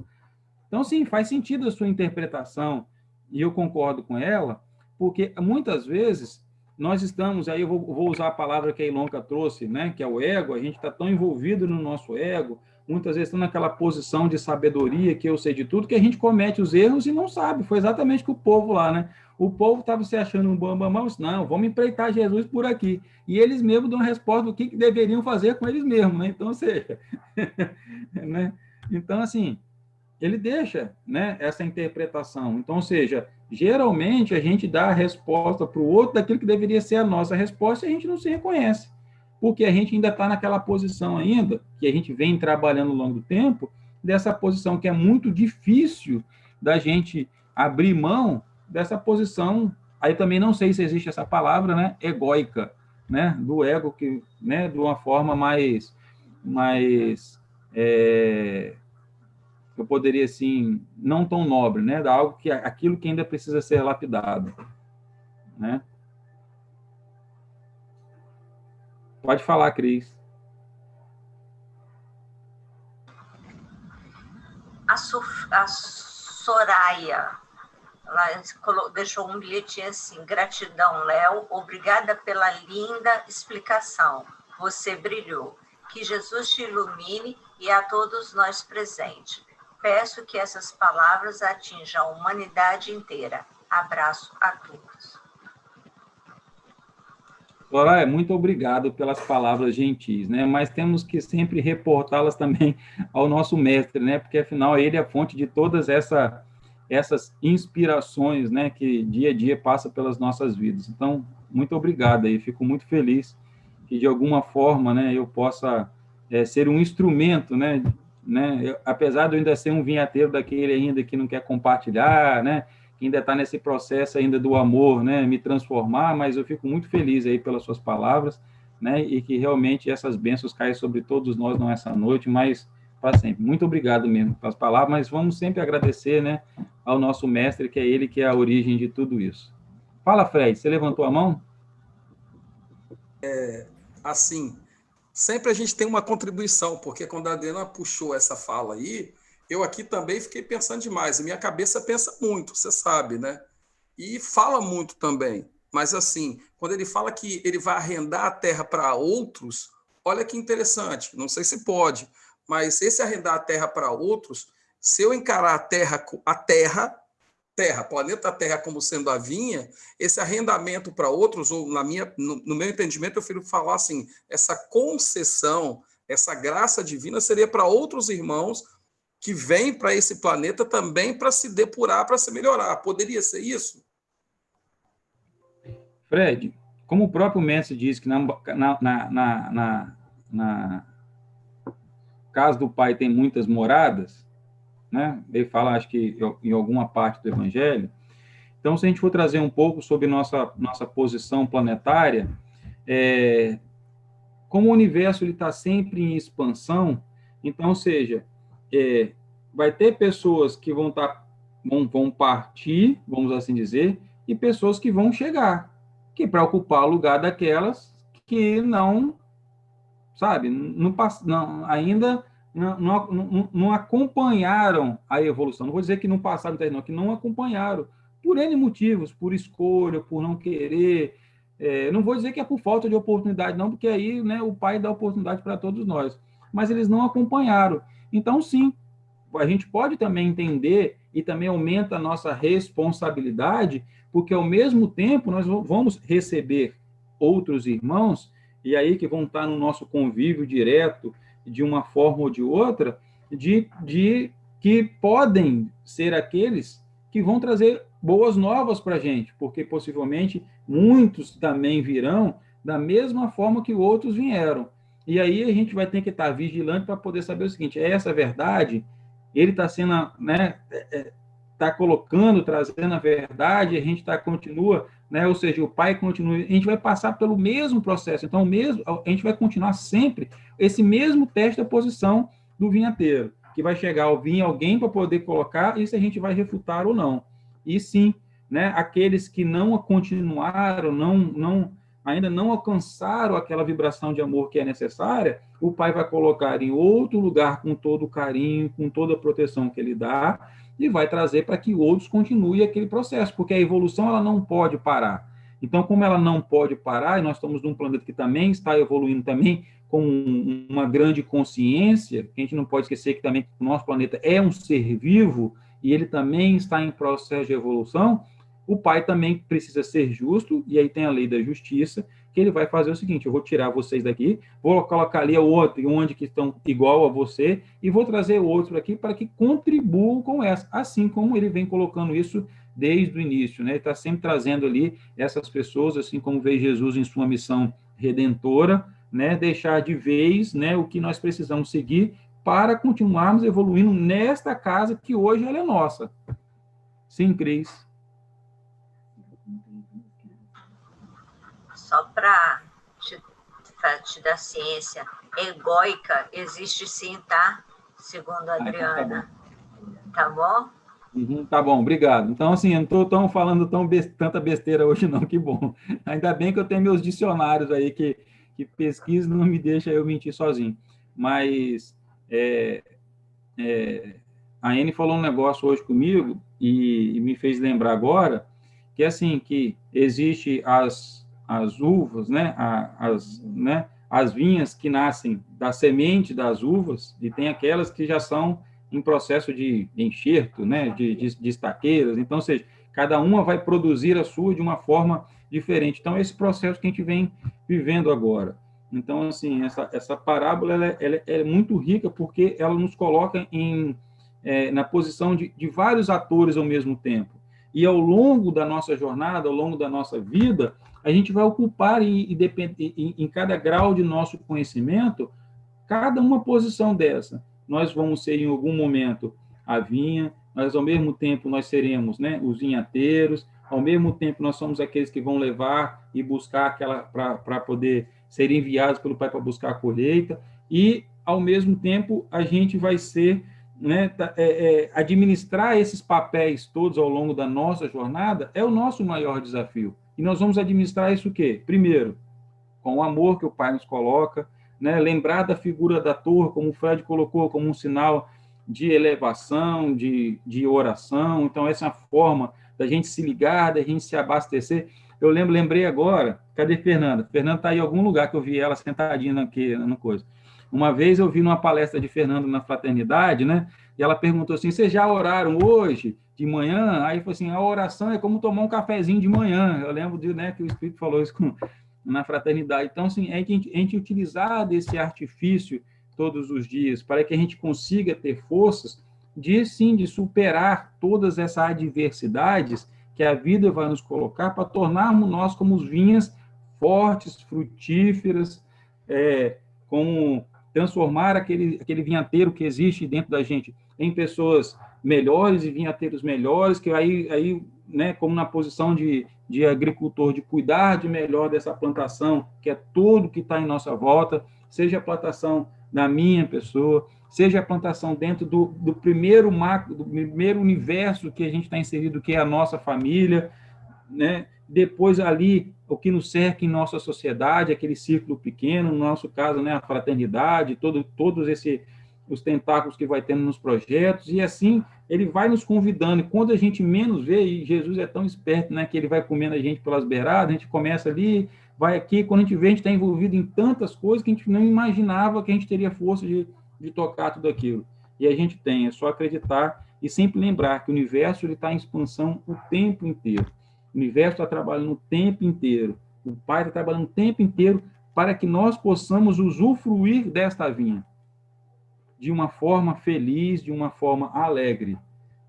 S2: Então, sim, faz sentido a sua interpretação, e eu concordo com ela, porque muitas vezes nós estamos, aí eu vou usar a palavra que a Ilonka trouxe, né, que é o ego, a gente está tão envolvido no nosso ego, muitas vezes estamos naquela posição de sabedoria, que eu sei de tudo, que a gente comete os erros e não sabe. Foi exatamente o que o povo lá, né? O povo estava se achando um bambambam, não, vamos empreitar Jesus por aqui. E eles mesmos dão a resposta do que deveriam fazer com eles mesmos, né? Então, ou seja, né? Então, assim, ele deixa, né, essa interpretação. Então, ou seja, geralmente a gente dá a resposta para o outro daquilo que deveria ser a nossa resposta e a gente não se reconhece. Porque a gente ainda está naquela posição ainda, que a gente vem trabalhando ao longo do tempo, dessa posição que é muito difícil da gente abrir mão dessa posição, aí também não sei se existe essa palavra, né, egóica, né, do ego, que, né, de uma forma mais eu poderia, assim, não tão nobre, né, de algo que, aquilo que ainda precisa ser lapidado, né. Pode falar, Cris.
S3: A Soraya, ela deixou um bilhetinho assim, gratidão, Léo, obrigada pela linda explicação, você brilhou, que Jesus te ilumine e a todos nós presentes. Peço que essas palavras atinjam a humanidade inteira. Abraço a todos.
S2: Soraya, muito obrigado pelas palavras gentis, né? Mas temos que sempre reportá-las também ao nosso mestre, né? Porque, afinal, ele é a fonte de todas essas inspirações, né? Que dia a dia passa pelas nossas vidas. Então, muito obrigado aí. Fico muito feliz que, de alguma forma, né, eu possa ser um instrumento, né? Apesar de eu ainda ser um vinhateiro daquele ainda que não quer compartilhar, né? Que ainda está nesse processo ainda do amor, né, me transformar, mas eu fico muito feliz aí pelas suas palavras, né, e que realmente essas bênçãos caem sobre todos nós, não essa noite, mas para sempre. Muito obrigado mesmo pelas palavras, mas vamos sempre agradecer, né, ao nosso mestre, que é ele que é a origem de tudo isso. Fala, Fred, você levantou a mão?
S4: Assim, sempre a gente tem uma contribuição, porque quando a Adriana puxou essa fala aí, eu aqui também fiquei pensando demais. E minha cabeça pensa muito, você sabe, né? E fala muito também. Mas, assim, quando ele fala que ele vai arrendar a terra para outros, olha que interessante. Não sei se pode, mas esse arrendar a terra para outros, se eu encarar a terra, planeta Terra como sendo a vinha, esse arrendamento para outros, ou no meu entendimento, eu prefiro falar assim, essa concessão, essa graça divina seria para outros irmãos que vêm para esse planeta também para se depurar, para se melhorar. Poderia ser isso?
S2: Fred, como o próprio mestre diz que na casa do Pai tem muitas moradas, né? Ele fala, acho que em alguma parte do Evangelho. Então, se a gente for trazer um pouco sobre nossa posição planetária, como o universo está sempre em expansão, então, ou seja, vai ter pessoas que vão partir, vamos assim dizer, e pessoas que vão chegar, que para ocupar o lugar daquelas que não, sabe, ainda não acompanharam a evolução. Não vou dizer que não passaram, não, que não acompanharam, por N motivos, por escolha, por não querer. Não vou dizer que é por falta de oportunidade, não, porque aí, né, o Pai dá oportunidade para todos nós. Mas eles não acompanharam. Então, sim, a gente pode também entender e também aumenta a nossa responsabilidade, porque ao mesmo tempo nós vamos receber outros irmãos, e aí que vão estar no nosso convívio direto, de uma forma ou de outra, que podem ser aqueles que vão trazer boas novas para a gente, porque possivelmente muitos também virão da mesma forma que outros vieram. E aí a gente vai ter que estar vigilante para poder saber o seguinte, essa verdade, ele está sendo, né, está colocando, trazendo a verdade, a gente continua, né, ou seja, o Pai continua, a gente vai passar pelo mesmo processo, então a gente vai continuar sempre esse mesmo teste da posição do vinhateiro, que vai chegar ao vinho alguém para poder colocar, e se a gente vai refutar ou não. E sim, né, aqueles que não continuaram, ainda não alcançaram aquela vibração de amor que é necessária, o Pai vai colocar em outro lugar com todo o carinho, com toda a proteção que ele dá, e vai trazer para que outros continuem aquele processo, porque a evolução ela não pode parar. Então, como ela não pode parar, e nós estamos num planeta que também está evoluindo também com uma grande consciência, a gente não pode esquecer que também o nosso planeta é um ser vivo, e ele também está em processo de evolução, o Pai também precisa ser justo, e aí tem a lei da justiça, que ele vai fazer o seguinte, eu vou tirar vocês daqui, vou colocar ali o outro, onde que estão igual a você, e vou trazer outro aqui para que contribuam com essa, assim como ele vem colocando isso desde o início, né? Ele está sempre trazendo ali essas pessoas, assim como veio Jesus em sua missão redentora, né? Deixar de vez, né, o que nós precisamos seguir para continuarmos evoluindo nesta casa que hoje ela é nossa. Sim, Cris.
S3: Só para te dar ciência, egóica existe sim, tá? Segundo a Adriana. Tá bom?
S2: Uhum, tá bom, obrigado. Então, assim, eu não estou falando tanta besteira hoje, não, que bom. Ainda bem que eu tenho meus dicionários aí que pesquisa não me deixa eu mentir sozinho. Mas a Anne falou um negócio hoje comigo e me fez lembrar agora que, assim, que existe as uvas, né, as vinhas que nascem da semente das uvas, e tem aquelas que já são em processo de enxerto, né, de estaqueiras. Então, ou seja, cada uma vai produzir a sua de uma forma diferente. Então, esse processo que a gente vem vivendo agora. Então, assim, essa parábola ela é muito rica porque ela nos coloca na posição de vários atores ao mesmo tempo. E ao longo da nossa jornada, ao longo da nossa vida, a gente vai ocupar em cada grau de nosso conhecimento, cada uma posição dessa. Nós vamos ser, em algum momento, a vinha, mas, ao mesmo tempo, nós seremos, né, os vinhateiros, ao mesmo tempo, nós somos aqueles que vão levar e buscar aquela, para poder ser enviados pelo Pai para buscar a colheita, e, ao mesmo tempo, a gente vai ser, né, administrar esses papéis todos ao longo da nossa jornada é o nosso maior desafio. E nós vamos administrar isso o quê? Primeiro, com o amor que o Pai nos coloca, né? Lembrar da figura da torre, como o Fred colocou, como um sinal de elevação, de oração. Então, essa é uma forma da gente se ligar, da gente se abastecer. Eu lembrei agora, cadê Fernanda? Fernanda está aí em algum lugar que eu vi ela sentadinha aqui, no coisa. Uma vez eu vi numa palestra de Fernanda na Fraternidade, né? E ela perguntou assim, vocês já oraram hoje, de manhã? Aí falou assim, a oração é como tomar um cafezinho de manhã. Eu lembro né, que o Espírito falou isso na Fraternidade. Então, assim, a gente utilizar desse artifício todos os dias, para que a gente consiga ter forças de, sim, de superar todas essas adversidades que a vida vai nos colocar para tornarmos nós como vinhas fortes, frutíferas, como transformar aquele vinhateiro que existe dentro da gente em pessoas melhores e vinhateiros melhores, que aí né, como na posição de agricultor, de cuidar de melhor dessa plantação, que é tudo que está em nossa volta, seja a plantação da minha pessoa, seja a plantação dentro do primeiro macro, do primeiro universo que a gente está inserido, que é a nossa família, né? Depois ali, o que nos cerca em nossa sociedade, aquele círculo pequeno, no nosso caso, né, a fraternidade, todos os tentáculos que vai tendo nos projetos, e assim ele vai nos convidando, e quando a gente menos vê, e Jesus é tão esperto, né, que ele vai comendo a gente pelas beiradas, a gente começa ali, vai aqui, quando a gente vê, a gente está envolvido em tantas coisas que a gente não imaginava que a gente teria força de tocar tudo aquilo. E a gente tem, é só acreditar e sempre lembrar que o universo está em expansão o tempo inteiro. O universo está trabalhando o tempo inteiro. O Pai está trabalhando o tempo inteiro para que nós possamos usufruir desta vinha de uma forma feliz, de uma forma alegre.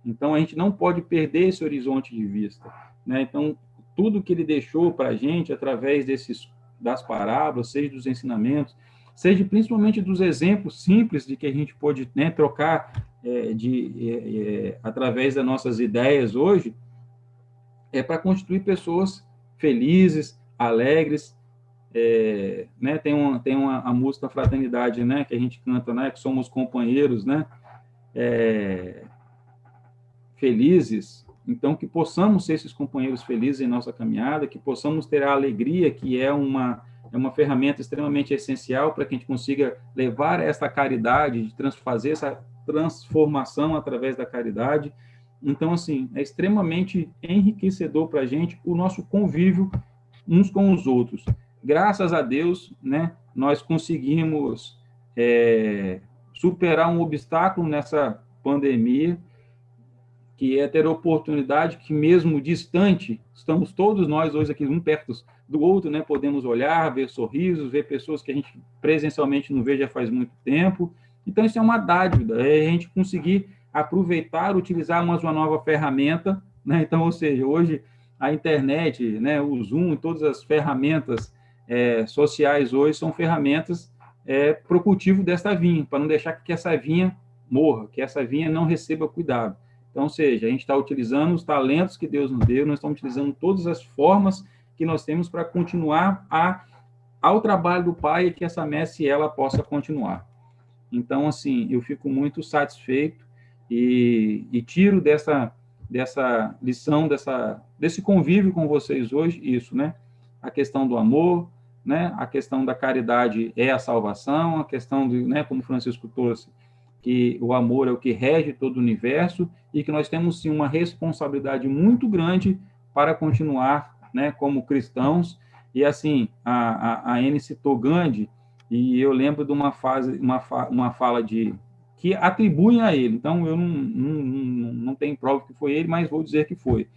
S2: Então, a gente não pode perder esse horizonte de vista, né? Então, tudo que ele deixou para a gente, através das parábolas, seja dos ensinamentos, seja principalmente dos exemplos simples de que a gente pode, né, trocar através das nossas ideias hoje, é para constituir pessoas felizes, alegres, né, tem a música Fraternidade, né, que a gente canta, né, que somos companheiros, né, felizes. Então, que possamos ser esses companheiros felizes em nossa caminhada, que possamos ter a alegria, que é uma ferramenta extremamente essencial para que a gente consiga levar essa caridade, fazer essa transformação através da caridade. Então, assim, é extremamente enriquecedor para a gente o nosso convívio uns com os outros. Graças a Deus, né, nós conseguimos superar um obstáculo nessa pandemia, que é ter a oportunidade que, mesmo distante, estamos todos nós hoje aqui, um perto do outro, né, podemos olhar, ver sorrisos, ver pessoas que a gente presencialmente não vê já faz muito tempo. Então, isso é uma dádiva, é a gente conseguir aproveitar, utilizar uma nova ferramenta, né? Então, ou seja, hoje a internet, né, o Zoom, todas as ferramentas sociais hoje são ferramentas para o cultivo desta vinha, para não deixar que essa vinha morra, que essa vinha não receba cuidado. Então, ou seja, a gente está utilizando os talentos que Deus nos deu, nós estamos utilizando todas as formas que nós temos para continuar ao trabalho do Pai e que essa messe ela possa continuar. Então, assim, eu fico muito satisfeito e tiro dessa lição, desse convívio com vocês hoje, isso, né? A questão do amor, né? A questão da caridade é a salvação, a questão do, né, como Francisco trouxe, que o amor é o que rege todo o universo e que nós temos, sim, uma responsabilidade muito grande para continuar, né, como cristãos. E, assim, a Anne citou Gandhi, e eu lembro de uma fala que atribuem a ele. Então, eu não tenho prova que foi ele, mas vou dizer que foi.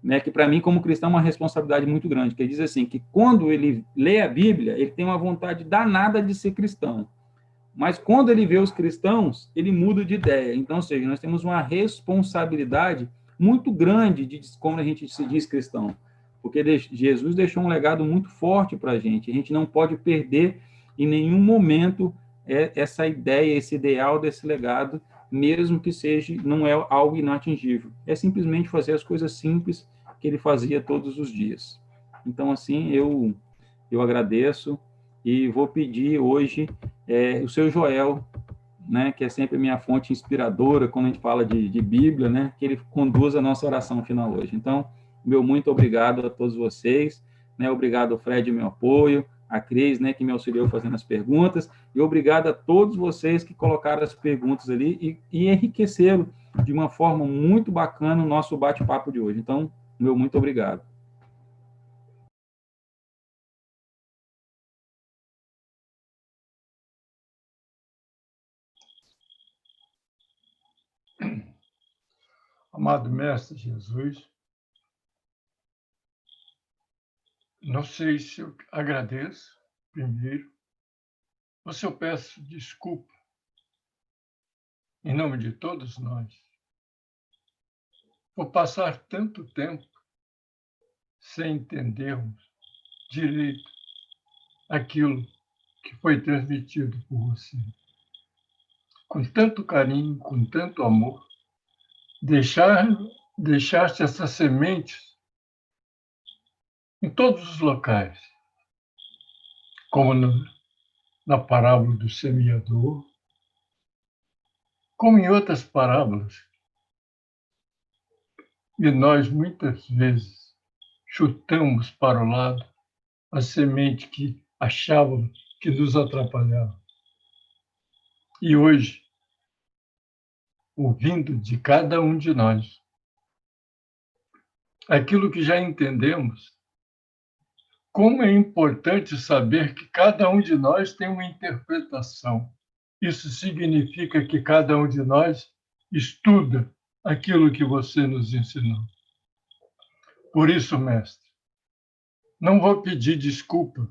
S2: Né, que, para mim, como cristão, é uma responsabilidade muito grande, que ele diz assim, que quando ele lê a Bíblia, ele tem uma vontade danada de ser cristão. Mas quando ele vê os cristãos, ele muda de ideia. Então, ou seja, nós temos uma responsabilidade muito grande de como a gente se diz cristão. Porque Jesus deixou um legado muito forte para a gente. A gente não pode perder em nenhum momento essa ideia, esse ideal desse legado, mesmo que não é algo inatingível. É simplesmente fazer as coisas simples que ele fazia todos os dias. Então, assim, eu agradeço e vou pedir hoje o seu Joel, né, que é sempre a minha fonte inspiradora quando a gente fala de Bíblia, né, que ele conduza a nossa oração final hoje. Então, meu muito obrigado a todos vocês, né, obrigado, Fred, meu apoio, a Cris, né, que me auxiliou fazendo as perguntas, e obrigado a todos vocês que colocaram as perguntas ali e enriqueceram de uma forma muito bacana o nosso bate-papo de hoje. Então, meu muito obrigado.
S7: Amado Mestre Jesus, não sei se eu agradeço primeiro, ou se eu peço desculpa em nome de todos nós, por passar tanto tempo sem entendermos direito aquilo que foi transmitido por você. Com tanto carinho, com tanto amor, deixaste essas sementes em todos os locais, como na parábola do semeador, como em outras parábolas. E nós, muitas vezes, chutamos para o lado a semente que achávamos que nos atrapalhava. E hoje, ouvindo de cada um de nós aquilo que já entendemos, como é importante saber que cada um de nós tem uma interpretação. Isso significa que cada um de nós estuda aquilo que você nos ensinou. Por isso, mestre, não vou pedir desculpa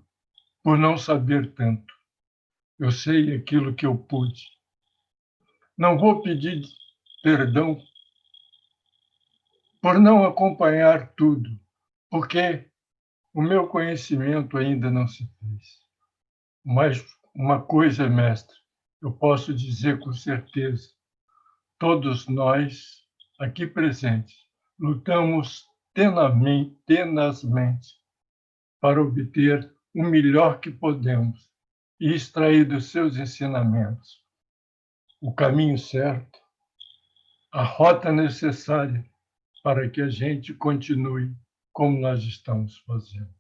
S7: por não saber tanto. Eu sei aquilo que eu pude. Não vou pedir perdão por não acompanhar tudo, porque o meu conhecimento ainda não se fez. Mas uma coisa, mestre, eu posso dizer com certeza: todos nós aqui presentes lutamos tenazmente para obter o melhor que podemos e extrair dos seus ensinamentos o caminho certo, a rota necessária para que a gente continue como nós estamos fazendo.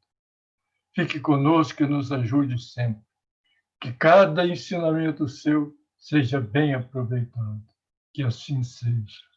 S7: Fique conosco e nos ajude sempre. Que cada ensinamento seu seja bem aproveitado. Que assim seja.